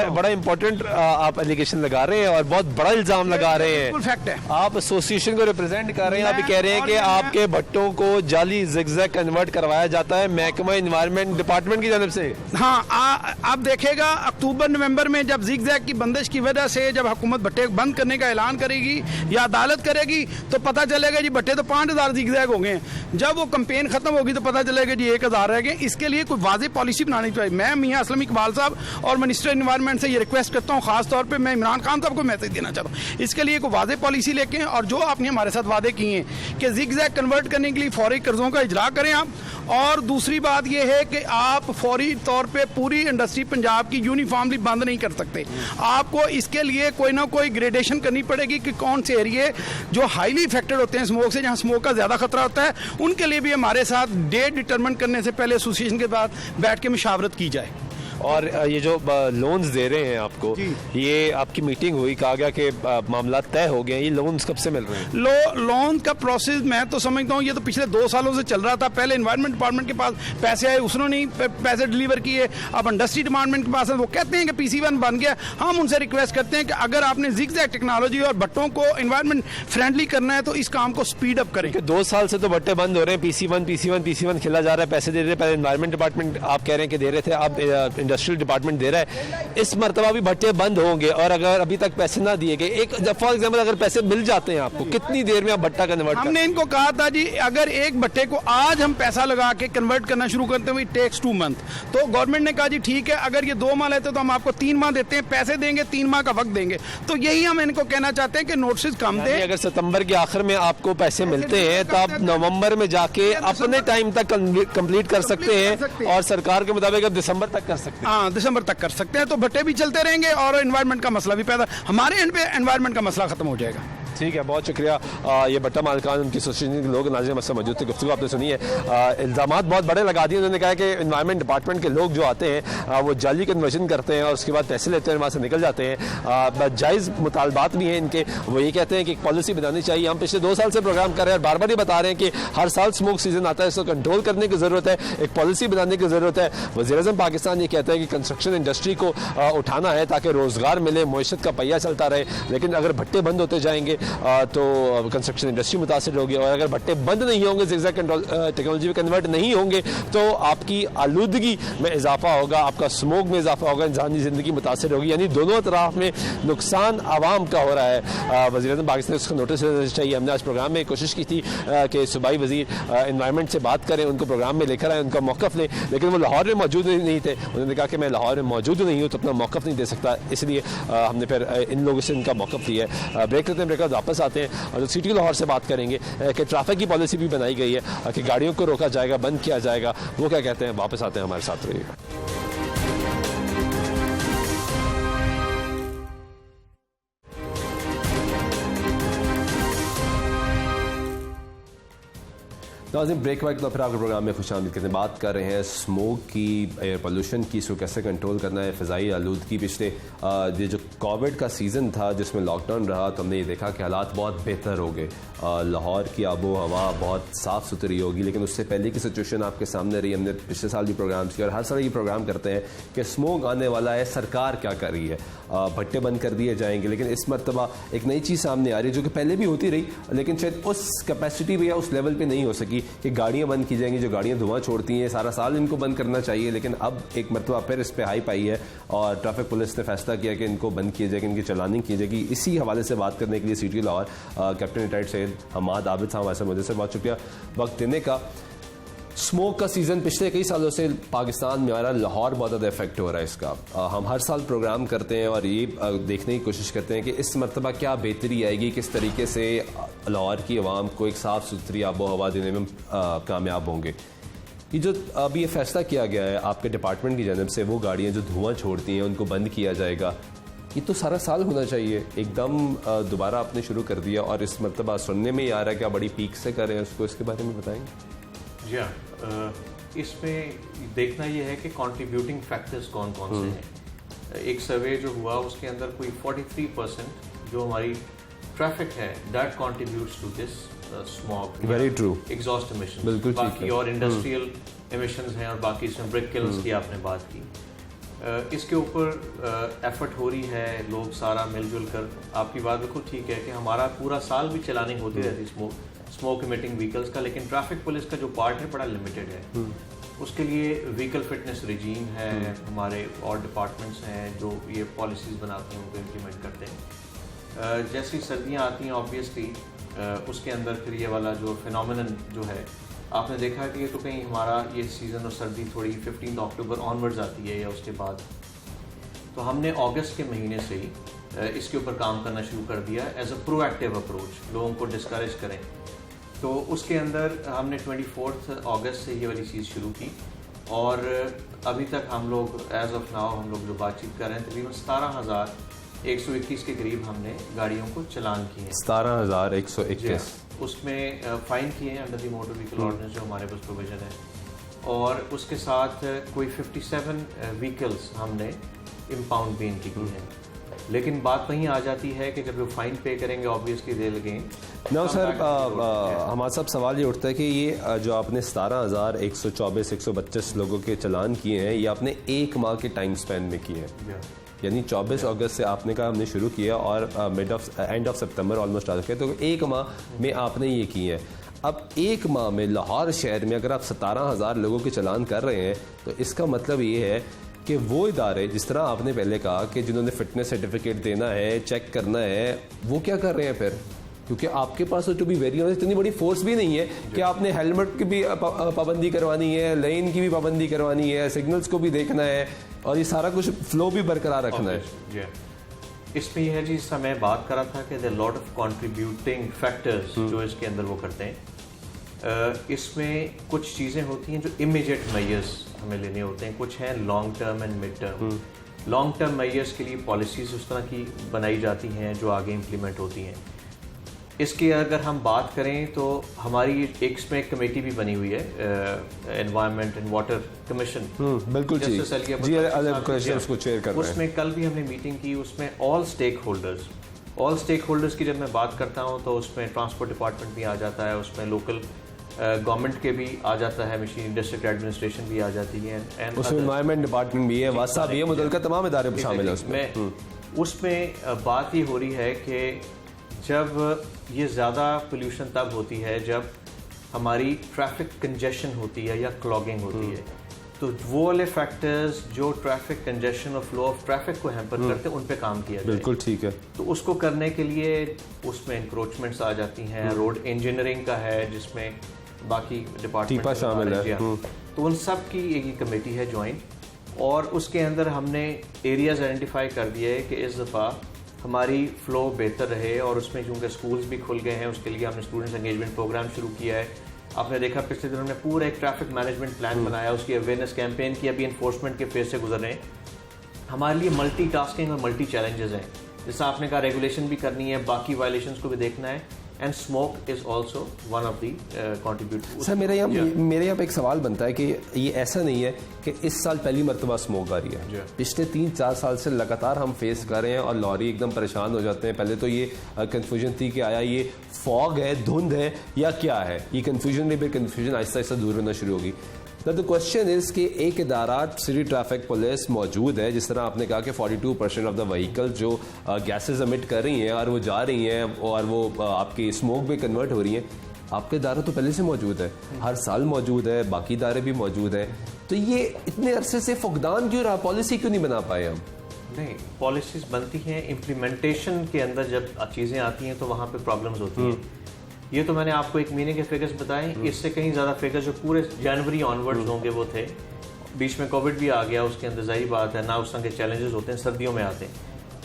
A: बड़ा इंपॉर्टेंट आप एलिगेशन लगा रहे हैं और बहुत बड़ा इल्जाम लगा रहे हैं।
K: फैक्ट है,
A: आप एसोसिएशन को रिप्रेजेंट कर रहे हैं, आप कह रहे हैं कि आपके भट्टों को जाली जिगजैग कन्वर्ट करवाया जाता है महकमा एनवायरनमेंट डिपार्टमेंट की जानब से।
K: हाँ, आप देखेगा अक्टूबर नवंबर में जब जिगजैग की बंदिश की वजह से जब हुकूमत भट्टे बंद करने का ऐलान करेगी या अदालत करेगी तो पता चलेगा जी भट्टे तो 5000 जिगजैग हो गए। जब वो कैंपेन खत्म होगी तो पता चलेगा जी 1000 रह गए। इसके लिए कोई वाज़ेह पॉलिसी बनानी चाहिए। मैं मियां असलम इकबाल साहब और मिनिस्टर एनवायरनमेंट से ये रिक्वेस्ट करता हूँ, खास तौर पर मैं इमरान खान साहब को मैसेज देना चाहता हूँ, इसके लिए कोई वाज़ेह पॉलिसी लेके, और जो आपने हमारे साथ वादे किए हैं कि जिगजैग कन्वर्ट करने के लिए फौरी कर्जों का इजरा करें आप। और दूसरी बात यह है कि आप फौरी तौर पे पूरी इंडस्ट्री पंजाब की यूनिफॉर्मली बंद नहीं कर सकते। आपको इसके लिए कोई ना कोई ग्रेडेशन करनी पड़ेगी कि कौन से एरिए जो हाईली इफेक्टेड होते हैं स्मोक से, जहां स्मोक का ज़्यादा खतरा होता है, उनके लिए भी हमारे साथ डेट डिटरमिन करने से पहले एसोसिएशन के बाद बैठ के मुशावरत की जाए।
A: और ये जो लोन्स दे रहे हैं आपको, ये आपकी मीटिंग हुई, कहा गया कि मामला तय हो गए, ये लोन्स कब से मिल रहे हैं?
K: लोन का प्रोसेस मैं तो समझता हूँ ये तो पिछले 2 सालों से चल रहा था। पहले एनवायरनमेंट डिपार्टमेंट के पास पैसे आए, उसने नहीं पैसे डिलीवर किए। अब इंडस्ट्री डिपार्टमेंट के पास है, वो कहते हैं कि PC1 बन गया। हम उनसे रिक्वेस्ट करते हैं कि अगर आपने जिगजैग टेक्नोलॉजी और भट्टों को एनवायरनमेंट फ्रेंडली करना है तो इस काम को स्पीड अप करें।
A: 2 साल से तो भट्टे बंद हो रहे हैं, PC1 खिला जा रहा है, पैसे दे रहे हैं। पहले एनवायरनमेंट डिपार्टमेंट आप कह रहे हैं कि दे रहे थे, अब इंडस्ट्रियल डिपार्टमेंट दे रहा है। इस मर्तबा भी भट्टे बंद होंगे और अगर अभी तक पैसे ना दिए गए, एक फॉर एग्जांपल अगर पैसे मिल जाते हैं आपको, कितनी देर में आप भट्टा कन्वर्ट?
K: हमने इनको कहा था जी अगर एक भट्टे को आज हम पैसा लगा के कन्वर्ट करना शुरू करते हैं, टेक्स 2 मंथ। तो गवर्नमेंट ने कहा जी ठीक है, अगर ये 2 माह लेते तो हम आपको 3 माह देते हैं, पैसे देंगे, 3 माह का वक्त देंगे। तो यही हम इनको कहना चाहते हैं कि नोटिस कम दें।
A: अगर सितंबर के आखिर में आपको पैसे मिलते हैं तो आप नवंबर में जाके अपने टाइम तक कंप्लीट कर सकते हैं और सरकार के मुताबिक अब दिसंबर तक कर सकते हैं।
K: हाँ, दिसंबर तक कर सकते हैं। तो भट्टे भी चलते रहेंगे और एनवायरनमेंट का मसला भी पैदा, हमारे एंड पे एनवायरनमेंट का मसला खत्म हो जाएगा।
A: ठीक है, बहुत शुक्रिया। ये भट्टा मालिकान, उनकी एसोसिएशन के लोग नाज़रीन मसला मौजूद थे, गुफ्तगू आपने सुनी है। इल्ज़ामात बहुत बड़े लगा दिए उन्होंने, कहा कि एनवायरनमेंट डिपार्टमेंट के लोग जो आते हैं वो जाली कन्वर्जन करते हैं और उसके बाद पैसे लेते हैं, वहाँ से निकल जाते हैं। जायज़ मुतालबात भी हैं इनके, वो ये कहते हैं कि एक पॉलिसी बनानी चाहिए। हम पिछले 2 साल से प्रोग्राम कर रहे हैं और बार बार ही बता रहे हैं कि हर साल स्मोक सीजन आता है, इसको कंट्रोल करने की ज़रूरत है, एक पॉलिसी बनाने की ज़रूरत है। वज़ीर-ए-आज़म पाकिस्तान ये कहते हैं कि कंस्ट्रक्शन इंडस्ट्री को उठाना है ताकि रोज़गार मिले, मईशत का पहिया चलता रहे। लेकिन अगर भट्टे बंद होते जाएंगे तो कंस्ट्रक्शन इंडस्ट्री मुतासर होगी, और अगर भट्टे बंद नहीं होंगे, ज़िगज़ैग टेक्नोलॉजी में कन्वर्ट नहीं होंगे, तो आपकी आलूदगी में इजाफा होगा, आपका स्मोक में इजाफा होगा, इंसानी ज़िंदगी मुतासर होगी। यानी दोनों तरफ में नुकसान आवाम का हो रहा है। वज़ीर-ए-आज़म पाकिस्तान उसका नोटिस लेना चाहिए। हमने आज प्रोग्राम में कोशिश की थी कि सूबाई वज़ीर एनवायरनमेंट से बात करें, उनको प्रोग्राम में लेकर आए, उनका मौक़िफ़ लें, लेकिन वो लाहौर में मौजूद नहीं थे। उन्होंने कहा कि मैं लाहौर में मौजूद नहीं हूँ तो अपना मौक़िफ़ नहीं दे सकता, इसलिए हमने फिर इन लोगों से इनका मौक़िफ़ लिया है। ब्रेक लेते हैं, ब्रेक बाद वापस आते हैं और सिटी लाहौर से बात करेंगे कि ट्रैफिक की पॉलिसी भी बनाई गई है कि गाड़ियों को रोका जाएगा, बंद किया जाएगा, वो क्या कहते हैं। वापस आते हैं, हमारे साथ रहिएगा। नाज़रीन, ब्रेक वक्त तो फिर आपके प्रोग्राम में खुशामदीद करते हैं। बात कर रहे हैं स्मोक की, एयर पोल्यूशन की, इसको कैसे कंट्रोल करना है, फ़िज़ाई आलूदगी। पिछले ये जो कोविड का सीज़न था जिसमें लॉकडाउन रहा, तो हमने ये देखा कि हालात बहुत बेहतर हो गए। लाहौर की आबो हवा बहुत साफ़ सुथरी होगी, लेकिन उससे पहले की सिचुएशन आपके सामने रही। हमने पिछले साल भी प्रोग्राम किया और हर साल ये प्रोग्राम करते हैं कि स्मोक आने वाला है, सरकार क्या कर रही है, भट्टे बंद कर दिए जाएंगे। लेकिन इस मरतबा एक नई चीज़ सामने आ रही है जो कि पहले भी होती रही, लेकिन शायद उस कैपेसिटी पर या उस लेवल पर नहीं हो सकी कि गाड़ियाँ बंद की जाएंगी। जो गाड़ियाँ धुआं छोड़ती हैं, सारा साल इनको बंद करना चाहिए, लेकिन अब एक मरतबा फिर इस पर हाइप आई है और ट्रैफिक पुलिस ने फैसला किया कि इनको बंद किया जाएगा, इनकी चलानी की जाएगी। इसी हवाले से बात करने के लिए city Lahore captain retired Syed Hamad Abid sahab हमारे साथ मौजूद से, बहुत शुक्रिया वक्त देने का। स्मोक का सीज़न पिछले कई सालों से पाकिस्तान में आ रहा है, लाहौर बहुत ज़्यादा इफेक्ट हो रहा है इसका। हम हर साल प्रोग्राम करते हैं और ये देखने की कोशिश करते हैं कि इस मरतबा क्या बेहतरी आएगी, किस तरीके से लाहौर की आवाम को एक साफ़ सुथरी आबो हवा देने में कामयाब होंगे। ये जो अभी ये फैसला किया गया है आपके डिपार्टमेंट की जानब से, वो गाड़ियाँ जो धुआं छोड़ती हैं उनको बंद किया जाएगा, ये तो सारा साल होना चाहिए। एकदम दोबारा आपने शुरू कर दिया और इस मरतबा सुनने में ही आ रहा है कि आप बड़ी पीक से कर रहे हैं उसको, इसके बारे में बताएंगे?
L: जी हाँ, इसमें देखना यह है कि कंट्रीब्यूटिंग फैक्टर्स कौन कौन से हैं। एक सर्वे जो हुआ उसके अंदर कोई 43% जो हमारी ट्रैफिक है that contributes to this smog,
A: very true,
L: exhaust emission.
A: बिल्कुल,
L: बाकी और इंडस्ट्रियल एमिशंस हैं और बाकी इसमें ब्रिक किल्स की आपने बात की। इसके ऊपर एफर्ट हो रही है, लोग सारा मिलजुल कर। आपकी बात बिल्कुल ठीक है कि हमारा पूरा साल भी चलानी होती रहती स्मोक इमिटिंग व्हीकल्स का, लेकिन ट्रैफिक पुलिस का जो पार्ट है बड़ा लिमिटेड है। उसके लिए व्हीकल फिटनेस रिजीम है, हमारे और डिपार्टमेंट्स हैं जो ये पॉलिसीज़ बनाते हैं, उनको इम्प्लीमेंट करते हैं। जैसी सर्दियाँ आती हैं ऑब्वियसली उसके अंदर फिर ये वाला जो फिनोमिनन जो है, आपने देखा कि ये तो कहीं हमारा ये सीज़न और सर्दी थोड़ी 15 अक्टूबर ऑनवर्ड्स आती है या उसके बाद, तो हमने अगस्त के महीने से ही इसके ऊपर काम करना शुरू कर दिया एज अ प्रोएक्टिव अप्रोच, लोगों को डिस्करेज करें। तो उसके अंदर हमने 24 अगस्त से ये वाली चीज़ शुरू की और अभी तक हम लोग एज ऑफ नाउ हम लोग जो बातचीत कर रहे हैं तकरीबन 17,121 के करीब हमने गाड़ियों को चालान किए हैं।
A: 17,121
L: उसमें फ़ाइन किए हैं under the motor vehicle ordinance जो हमारे पास प्रोविजन है, और उसके साथ कोई 57 व्हीकल्स हमने इम्पाउंड भी इनकी की हैं। लेकिन बात वहीं आ जाती है कि जब वो फाइन पे करेंगे ऑब्वियसली दे लगे
A: ना सर। हमारा सब सवाल ये उठता है कि ये जो आपने 17,124 132 लोगों के चालान किए हैं, ये आपने एक माह के टाइम स्पेन में किए हैं, यानी 24 अगस्त से आपने कहा हमने शुरू किया और एंड ऑफ सितंबर ऑलमोस्ट आ चुके, तो एक माह में आपने ये किए हैं। अब एक माह में लाहौर शहर में अगर आप 17,000 लोगों के चालान कर रहे हैं, तो इसका मतलब ये है कि वो इदारे जिस तरह आपने पहले कहा कि जिन्होंने फिटनेस सर्टिफिकेट देना है, चेक करना है, वो क्या कर रहे हैं फिर? क्योंकि आपके पास तो टू बी वेरी ऑनेस्ट इतनी बड़ी फोर्स भी नहीं है कि आपने हेलमेट की भी पाबंदी करवानी है, लेन की भी पाबंदी करवानी है, सिग्नल्स को भी देखना है और ये सारा कुछ फ्लो भी बरकरार रखना है।
L: इसमें यह है जी, जिसका मैं बात कर रहा था कि there lot of contributing factors जो इसके अंदर वो करते हैं। इसमें कुछ चीज़ें होती हैं जो इमीडिएट मेजर्स हमें लेने होते हैं, कुछ हैं long term and mid term. Long term measures के लिए पॉलिसीज़ उस तरह की बनाई जाती हैं जो आगे इम्प्लीमेंट होती हैं। इसकी अगर हम बात करें तो हमारी एक इसमें कमेटी भी बनी हुई है, एनवायरनमेंट एंड वाटर कमीशन,
A: बिल्कुल जी, उसको चेयर कर रहे हैं।
L: उसमें कल भी हमने मीटिंग की, उसमें ऑल स्टेक होल्डर्स की जब मैं बात करता हूँ तो उसमें ट्रांसपोर्ट डिपार्टमेंट भी आ जाता है, उसमें लोकल गवर्नमेंट के भी आ जाता है, मशीन डिस्ट्रिक्ट एडमिनिस्ट्रेशन भी आ जाती है,
A: उसमें एनवायरनमेंट डिपार्टमेंट भी है, वासा भी है, मुतल्लिका तमाम इदारे शामिल है उसमें।
L: उसमें बात ये हो रही है कि जब ये ज़्यादा पोल्यूशन तब होती है जब हमारी ट्रैफिक कंजेशन होती है या क्लॉगिंग होती है। तो वो वाले फैक्टर्स जो ट्रैफिक कंजेशन और फ्लो ऑफ ट्रैफिक को हैम्पर करते हैं उन पे काम किया जाए।
A: बिल्कुल ठीक है।
L: तो उसको करने के लिए उसमें इंक्रोचमेंट्स आ जाती हैं, रोड इंजीनियरिंग का है जिसमें बाकी डिपार्टमेंट
A: शामिल है।
L: तो उन सब की एक कमेटी है ज्वाइंट, और उसके अंदर हमने एरियाज आइडेंटिफाई कर दिए है कि इस दफ़ा हमारी फ़्लो बेहतर रहे। और उसमें चूँकि स्कूल्स भी खुल गए हैं उसके लिए हमने स्टूडेंट्स एंगेजमेंट प्रोग्राम शुरू किया है। आपने देखा पिछले दिनों ने पूरा एक ट्रैफिक मैनेजमेंट प्लान बनाया, उसकी अवेयरनेस कैंपेन की, अभी इन्फोर्समेंट के फेज से गुजर रहे हैं। हमारे लिए मल्टी टास्किंग और मल्टी चैलेंजेस हैं, जैसा आपने कहा रेगुलेशन भी करनी है, बाकी वायलेशंस को भी देखना है, and smoke is also one of the contribute.
A: Sir मेरे यहाँ पे एक सवाल बनता है कि ये ऐसा नहीं है कि इस साल पहली मरतबा स्मोक आ रही है। पिछले 3-4 साल से लगातार हम फेस कर रहे हैं और लॉरी एकदम परेशान हो जाते हैं। पहले तो ये कन्फ्यूजन थी कि आया ये फॉग है, धुंध है या क्या है, ये कन्फ्यूजन नहीं, फिर कन्फ्यूजन आहिस्ता आहिस्ता दूर होना शुरू होगी। द क्वेश्चन इज कि एक इदारा सिटी ट्रैफिक पुलिस मौजूद है, जिस तरह आपने कहा कि 42% ऑफ द व्हीकल जो गैसेस एमिट कर रही हैं और वो जा रही हैं और वो आपकी स्मोक में कन्वर्ट हो रही हैं। आपके इदारा तो पहले से मौजूद है, हर साल मौजूद है, बाकी इदारे भी मौजूद हैं। तो ये इतने अरसे से फुकदान क्यों रहा, पॉलिसी क्यों नहीं बना पाए हम?
L: नहीं, पॉलिसीज बनती हैं, इम्प्लीमेंटेशन के अंदर जब चीज़ें आती हैं तो वहाँ पे प्रॉब्लम्स होती हैं। ये तो मैंने आपको एक महीने के फिगर्स बताए, इससे कहीं ज़्यादा फिगर्स जो पूरे जनवरी ऑनवर्ड्स होंगे वो थे। बीच में कोविड भी आ गया, उसके अंदर जाहिर बात है ना उस तरह के चैलेंजेस होते हैं, सर्दियों में आते हैं।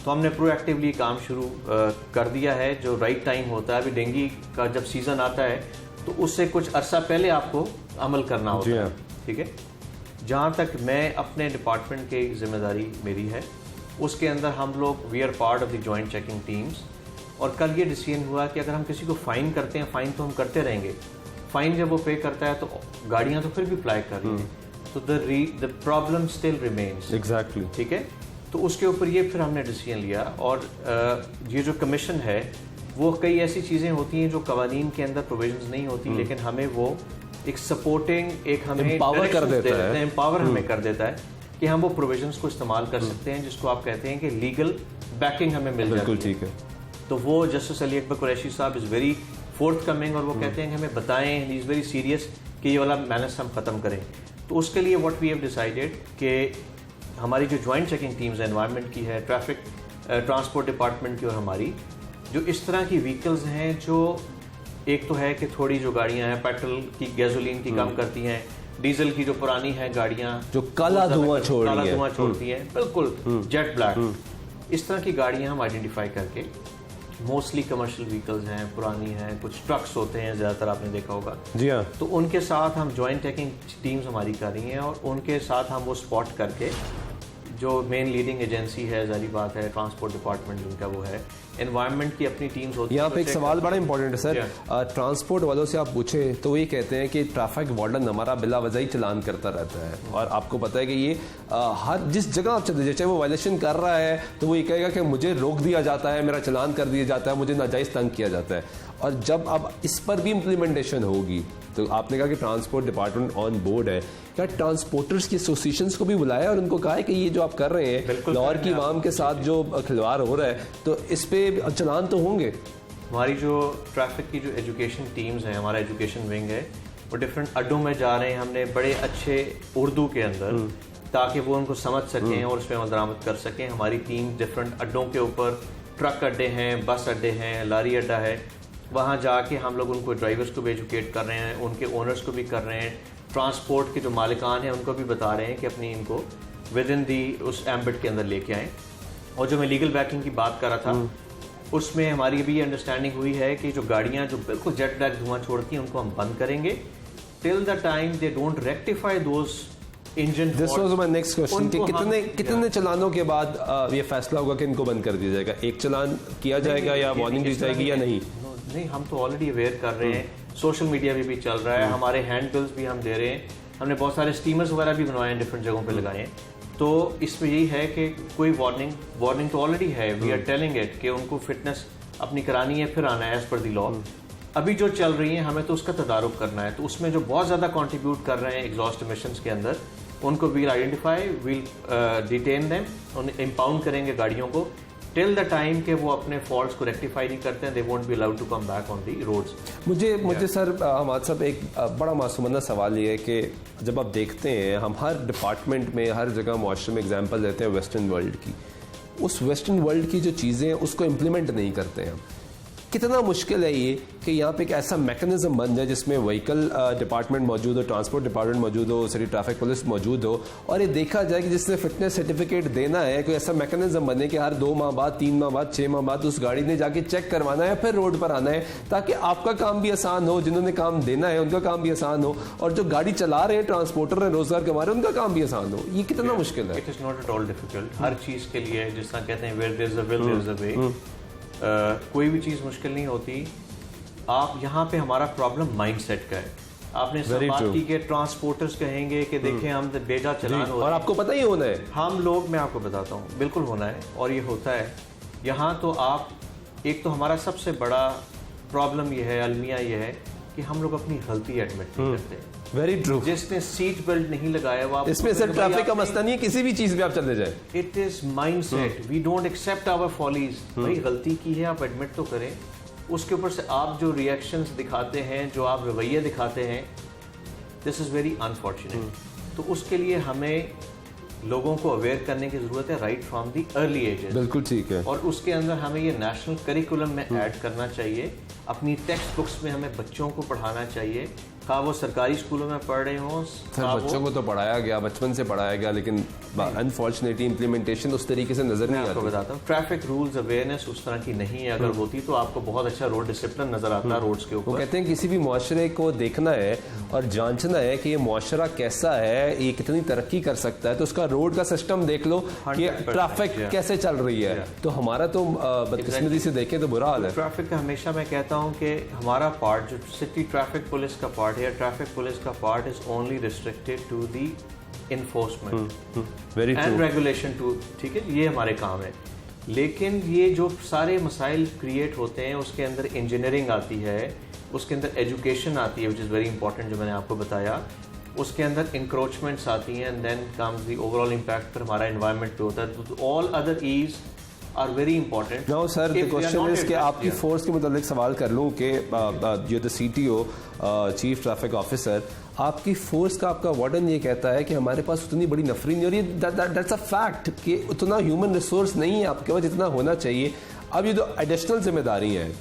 L: तो हमने प्रोएक्टिवली काम शुरू कर दिया है, जो राइट टाइम होता है। अभी डेंगू का जब सीज़न आता है तो उससे कुछ अरसा पहले आपको अमल करना होता है, ठीक है। जहाँ तक मैं अपने डिपार्टमेंट की जिम्मेदारी मेरी है, उसके अंदर हम लोग we are part of the joint checking teams. और कल ये डिसीजन हुआ कि अगर हम किसी को फ़ाइन करते हैं, फ़ाइन तो हम करते रहेंगे, फ़ाइन जब वो पे करता है तो गाड़ियाँ तो फिर भी अप्लाई कर रही हैं, तो the problem still remains.
A: Exactly,
L: ठीक है। तो उसके ऊपर ये फिर हमने डिसीजन लिया। और ये जो कमीशन है वो कई ऐसी चीज़ें होती हैं जो कवानीन के अंदर प्रोविजंस नहीं होती, लेकिन हमें वो एक सपोर्टिंग, एक हमें
A: एम्पावर कर देता है,
L: एम्पावर हमें कर देता है कि हम वो प्रोविजंस को इस्तेमाल कर सकते हैं, जिसको आप कहते हैं कि लीगल बैकिंग हमें मिल जाती है।
A: ठीक है।
L: तो वो जस्टिस अली अकबर कुरैशी साहब इज़ वेरी फोर्थ कमिंग, और वो कहते हैं कि हमें बताएं, ही इज़ वेरी सीरियस कि ये वाला मैनेज हम ख़त्म करें। तो उसके लिए व्हाट वी हैव डिसाइडेड कि हमारी जो जॉइंट चेकिंग टीम्स एनवायरनमेंट की है, ट्रैफिक ट्रांसपोर्ट डिपार्टमेंट की, और हमारी जो इस तरह की व्हीकल्स हैं जो एक तो है कि थोड़ी जो गाड़ियाँ हैं पेट्रोल की, गैसोलीन की कम करती हैं, डीजल की जो पुरानी है गाड़ियाँ जो
A: काला धुआं
L: छोड़ती हैं, बिल्कुल जेट ब्लैक, इस तरह की गाड़ियाँ हम आइडेंटिफाई करके, मोस्टली कमर्शियल व्हीकल्स हैं, पुरानी हैं, कुछ ट्रक्स होते हैं ज़्यादातर, आपने देखा होगा।
A: जी हाँ।
L: तो उनके साथ हम जॉइंट चेकिंग टीम्स हमारी कर रही हैं, और उनके साथ हम वो स्पॉट करके, जो मेन लीडिंग एजेंसी है, जारी बात है ट्रांसपोर्ट डिपार्टमेंट जिनका वो है, एनवायरनमेंट की अपनी टीम्स होती है।
A: यहाँ पे एक सवाल बड़ा इंपॉर्टेंट है सर, ट्रांसपोर्ट वालों से आप पूछे तो ये कहते हैं कि ट्रैफिक वार्डन हमारा बिला वजह ही चलान करता रहता है, और आपको पता है कि ये हर जिस जगह आप चले जाए, चाहे वो वायलेशन कर रहा है तो वो ये कहेगा कि मुझे रोक दिया जाता है, मेरा चलान कर दिया जाता है, मुझे नाजायज़ तंग किया जाता है। और जब अब इस पर भी इम्प्लीमेंटेशन होगी, तो आपने कहा कि ट्रांसपोर्ट डिपार्टमेंट ऑन बोर्ड है, क्या ट्रांसपोर्टर्स की एसोसिएशंस को भी बुलाया और उनको कहा है कि ये जो आप कर रहे हैं लाहौर की आवाम के साथ जो खिलवाड़ हो रहा है, तो इस पे चलान तो होंगे?
L: हमारी जो ट्रैफिक की जो एजुकेशन टीम्स हैं, हमारा एजुकेशन विंग है, वो डिफरेंट अड्डों में जा रहे हैं, हमने बड़े अच्छे उर्दू के अंदर, ताकि वो उनको समझ सकें और उस पर अमल दरामद कर सकें। हमारी टीम डिफरेंट अड्डों के ऊपर, ट्रक अड्डे हैं, बस अड्डे हैं, लारी अड्डा है, वहाँ जाके हम लोग उनको ड्राइवर्स को भी एजुकेट कर रहे हैं, उनके ओनर्स को भी कर रहे हैं, ट्रांसपोर्ट के जो मालिकान हैं उनको भी बता रहे हैं कि अपनी इनको विद इन दी उस एम्बिट के अंदर लेके आएँ। और जो मैं लीगल बैकिंग की बात कर रहा था, उसमें हमारी भी अंडरस्टैंडिंग हुई है कि जो गाड़ियाँ जो बिल्कुल जेट ब्लैक धुआं छोड़ती हैं उनको हम बंद करेंगे till the time they don't rectify those engine.
A: This was my next question कि कितने चलानों के बाद ये फैसला होगा कि इनको बंद कर दिया जाएगा? एक चलान किया जाएगा या वार्निंग दी जाएगी या नहीं?
L: नहीं, हम तो ऑलरेडी अवेयर कर रहे हैं, सोशल मीडिया पे भी चल रहा है, हमारे हैंड बिल्स भी हम दे रहे हैं, हमने बहुत सारे स्टीमर्स वगैरह भी बनवाए हैं, डिफरेंट जगहों पे लगाए हैं। तो इसमें यही है कि कोई वार्निंग तो ऑलरेडी है, वी आर टेलिंग इट कि उनको फिटनेस अपनी करानी है, फिर आना है एज पर दी लॉ। अभी जो चल रही है हमें तो उसका तदारुक करना है, तो उसमें जो बहुत ज़्यादा कंट्रीब्यूट कर रहे हैं एग्जॉस्ट एमिशंस के अंदर, उनको we'll identify, we'll detain them, impound करेंगे गाड़ियों को टिल द टाइम के वो अपने फॉल्ट्स को रेक्टिफाई नहीं करते हैं, they won't be allowed to come back on the roads.
A: मुझे सर हमारे साहब एक बड़ा मासूमाना सवाल ये है कि जब आप देखते हैं हम हर डिपार्टमेंट में हर जगह मुआशरे में एग्जांपल देते हैं वेस्टर्न वर्ल्ड की, उस वेस्टर्न वर्ल्ड की जो चीज़ें हैं उसको इम्प्लीमेंट नहीं करते हैं हम। कितना मुश्किल है ये कि यहाँ पे एक ऐसा मैकेनिज्म बन जाए जिसमें व्हीकल डिपार्टमेंट मौजूद हो, ट्रांसपोर्ट डिपार्टमेंट मौजूद हो, सिटी ट्रैफिक पुलिस मौजूद हो, और ये देखा जाए कि जिसने फिटनेस सर्टिफिकेट देना है कोई ऐसा मैकेनिज्म बने कि हर 2 माह बाद, 3 माह बाद, 6 माह बाद उस गाड़ी ने जाके चेक करवाना है, फिर रोड पर आना है, ताकि आपका काम भी आसान हो, जिन्होंने काम देना है उनका काम भी आसान हो, और जो गाड़ी चला रहे हैं ट्रांसपोर्टर हैं, रोजगार कमा रहे हैं, उनका काम भी आसान हो। ये कितना मुश्किल है?
L: It is not at all difficult. हर चीज़ के लिए जिस तरह कहते हैं where there is a will there is a way, कोई भी चीज़ मुश्किल नहीं होती। आप यहाँ पे हमारा प्रॉब्लम माइंडसेट का है। आपने सब बात की कि ट्रांसपोर्टर्स कहेंगे कि देखें हम बेजा चलान हो,
A: और आपको पता ही होना है,
L: हम लोग, मैं आपको बताता हूँ, बिल्कुल होना है और ये होता है। यहाँ तो आप एक तो हमारा सबसे बड़ा प्रॉब्लम ये है, अलमिया ये है कि हम लोग अपनी गलती एडमिट नहीं करते।
A: Very true.
L: जिसने सीट बेल्ट नहीं लगाया हुआ,
A: इसमें सिर्फ ट्रैफिक का मसला नहीं है, किसी भी चीज में आप चले जाए,
L: it is mindset. We don't accept our follies. भाई गलती की है, आप एडमिट तो करें। उसके ऊपर से आप जो रिएक्शंस दिखाते हैं, जो आप रवैये दिखाते हैं, दिस इज वेरी अनफॉर्चुनेट। तो उसके लिए हमें लोगों को अवेयर करने की जरूरत है right from the early ages.
A: बिल्कुल ठीक है।
L: और उसके अंदर हमें ये नेशनल करिकुलम में ऐड करना चाहिए, अपनी टेक्स्ट बुक्स में हमें बच्चों को पढ़ाना चाहिए, खा वो सरकारी स्कूलों में पढ़ रहे हों।
A: सर बच्चों को तो पढ़ाया गया, बचपन से पढ़ाया गया, लेकिन अनफॉर्चुनेटली इम्प्लीमेंटेशन उस तरीके से नजर नहीं आता।
L: आपको बताता हूँ, ट्रैफिक रूल्स अवेयरनेस उस तरह की नहीं है। अगर होती तो आपको बहुत अच्छा रोड डिसिप्लिन नजर आता रोड्स के ऊपर।
A: वो कहते हैं किसी भी मुआशरे को देखना है और जांचना है कि ये मुआशरा कैसा है, ये कितनी तरक्की कर सकता है, तो उसका रोड का सिस्टम देख लो कि ट्रैफिक कैसे चल रही है। तो हमारा तो बदकिस्मती से देखें तो बुरा हाल है
L: ट्रैफिक का। हमेशा मैं कहता हूँ कि हमारा पार्ट जो सिटी ट्रैफिक पुलिस का पार्ट है, ट्रैफिक पुलिस का part is only restricted to the enforcement and regulation to, ठीक है, ये हमारे काम है। लेकिन ये जो सारे मसाइल क्रिएट होते हैं, उसके अंदर इंजीनियरिंग आती है, उसके अंदर एजुकेशन आती है, विच इज़ वेरी इंपॉर्टेंट, जो मैंने आपको बताया। उसके अंदर इंक्रोचमेंट्स आती हैं, and then comes the overall impact पर हमारा एनवायरनमेंट पे होता है। तो all other ease are very important.
A: Now sir the question is कि आपकी फोर्स के मुतालिक सवाल कर लूँ कि जो the CTO chief traffic officer, आपकी फोर्स का आपका वार्डन ये कहता है कि हमारे पास उतनी बड़ी नफरी नहीं, और ये दैट्स अ फैक्ट कि उतना ह्यूमन रिसोर्स नहीं है आपके पास जितना होना चाहिए। अब ये जो एडिशनल जिम्मेदारी है,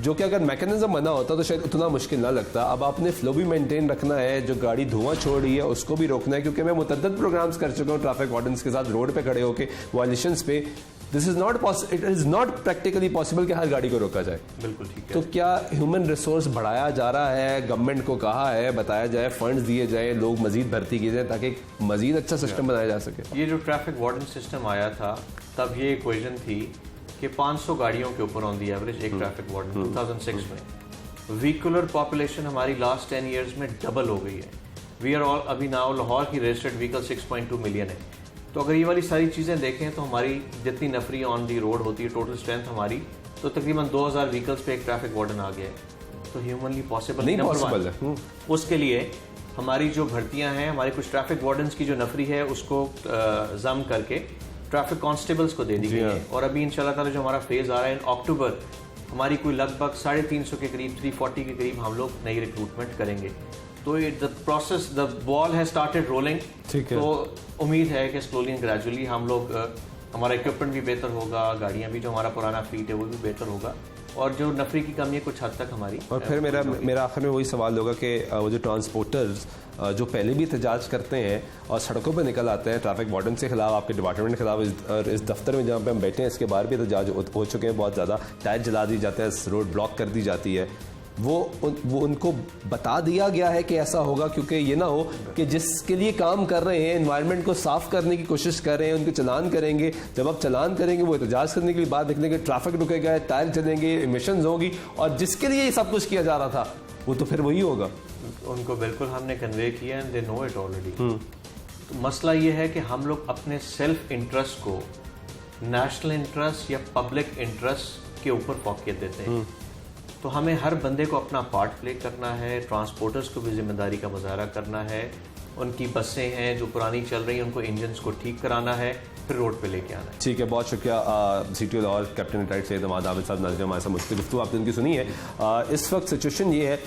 A: जो कि अगर मैकेनिज्म बना होता तो शायद उतना मुश्किल ना लगता। अब आपने फ्लो भी मेंटेन रखना है, जो गाड़ी धुआं छोड़ रही है उसको भी रोकना है, क्योंकि मैं मुतअद्दिद प्रोग्राम्स कर चुका हूँ ट्रैफिक वार्डन्स के साथ रोड पे खड़े होकर वायलेशंस पे। This is not it is not practically possible कि हर गाड़ी को रोका जाए।
L: बिल्कुल ठीक है।
A: तो क्या ह्यूमन रिसोर्स बढ़ाया जा रहा है? गवर्नमेंट को कहा है, बताया जाए, फंड्स दिए जाए, लोग मजीद भर्ती किए जाए ताकि मजीद अच्छा सिस्टम बनाया जा सके।
L: ये जो ट्रैफिक वार्डन सिस्टम आया था, तब ये इक्वेशन थी कि 500 गाड़ियों के ऊपर ऑन दी एवरेज एक ट्रैफिक वार्डन 2006 में। व्हीकुलर पॉपुलेशन हमारी लास्ट 10 ईयर्स में डबल हो गई है। वी आर ऑल अभी नाउ लाहौर की रजिस्टर्ड व्हीकल 6.2 मिलियन है। तो अगर ये वाली सारी चीज़ें देखें तो हमारी जितनी नफरी ऑन दी रोड होती है, टोटल स्ट्रेंथ हमारी, तो तकरीबन 2000 व्हीकल्स पे एक ट्रैफिक वार्डन आ गया है। तो ह्यूमनली पॉसिबल नहीं पॉसिबल है। उसके लिए हमारी जो भर्तियां हैं, हमारे कुछ ट्रैफिक वार्डन्स की जो नफरी है उसको जम करके ट्रैफिक कांस्टेबल्स को दे दी गई है। और अभी इंशाल्लाह ताला जो हमारा फेज आ रहा है इन अक्टूबर, हमारी कोई लगभग 350 के करीब 340 के करीब हम लोग नई रिक्रूटमेंट करेंगे। तो the process, the ball has started rolling. तो उम्मीद है कि स्लोली एंड ग्रेजुअली हम लोग, हमारा इक्विपमेंट भी बेहतर होगा, गाड़ियां भी, जो हमारा पुराना फ्लीट है वो भी बेहतर होगा, और जो नफरी की कमी है कुछ हद तक हमारी।
A: और फिर मेरा आखिर में वही सवाल होगा कि वो जो ट्रांसपोर्टर्स जो पहले भी एहतजाज करते हैं और सड़कों पर निकल आते हैं ट्रैफिक वार्डन के खिलाफ, आपके डिपार्टमेंट के खिलाफ, और इस दफ्तर में जहाँ पे हम बैठे हैं इसके बाहर भी एहतजाज हो चुके हैं बहुत ज़्यादा, टायर जला दी जाते हैं, रोड ब्लॉक कर दी जाती है, वो उनको बता दिया गया है कि ऐसा होगा, क्योंकि ये ना हो कि जिसके लिए काम कर रहे हैं, एनवायरनमेंट को साफ करने की कोशिश कर रहे हैं, उनको चलान करेंगे, जब आप चलान करेंगे वो एहतजाज करने के लिए बात देखने के ट्रैफिक रुकेगा, टायर चलेंगे, इमिशंस होगी, और जिसके लिए ये सब कुछ किया जा रहा था वो तो फिर वही होगा।
L: उनको बिल्कुल हमने कन्वे किया and they know it already. तो मसला ये है कि हम लोग अपने सेल्फ इंटरेस्ट को नेशनल इंटरेस्ट या पब्लिक इंटरेस्ट के ऊपर फोकियत देते हैं। तो हमें हर बंदे को अपना पार्ट प्ले करना है, ट्रांसपोर्टर्स को भी जिम्मेदारी का मुजाहरा करना है, उनकी बसें हैं जो पुरानी चल रही हैं, उनको इंजन्स को ठीक कराना है, फिर रोड पे लेके आना है।
A: ठीक है, बहुत शुक्रिया CTO Lahore captain retired Syed Ahmad Abid sahab नाज़रीन हमारे साथ मुझसे गुफ्तगू आपने उनकी सुनी है। इस वक्त सिचुएशन ये है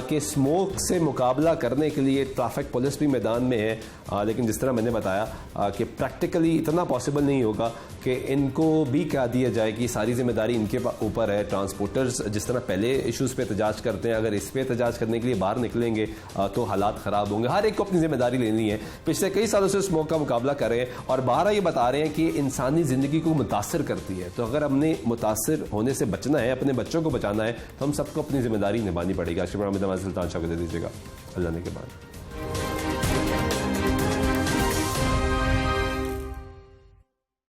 A: कि स्मोक से मुकाबला करने के लिए ट्रैफिक पुलिस भी मैदान में है, लेकिन जिस तरह मैंने बताया कि प्रैक्टिकली इतना पॉसिबल नहीं होगा कि इनको भी कह दिया जाए कि सारी जिम्मेदारी इनके ऊपर है। ट्रांसपोर्टर्स जिस तरह पहले इशूज़ पे एहतजाज करते हैं, अगर इस पे एहतजाज करने के लिए बाहर निकलेंगे तो हालात ख़राब होंगे। हर एक को अपनी जिम्मेदारी लेनी है। पिछले कई सालों से स्मोक का मुकाबला कर रहे हैं और बाहर ये बता रहे हैं कि इंसानी ज़िंदगी को मुतासर करती है। तो अगर हमने मुतासर होने से बचना है, अपने बच्चों को बचाना है, तो हम सबको अपनी जिम्मेदारी निभानी पड़ेगी। आज के प्रोग्राम में सुल्तान शाह को दे दीजिएगा अल्लाह ने के बाद।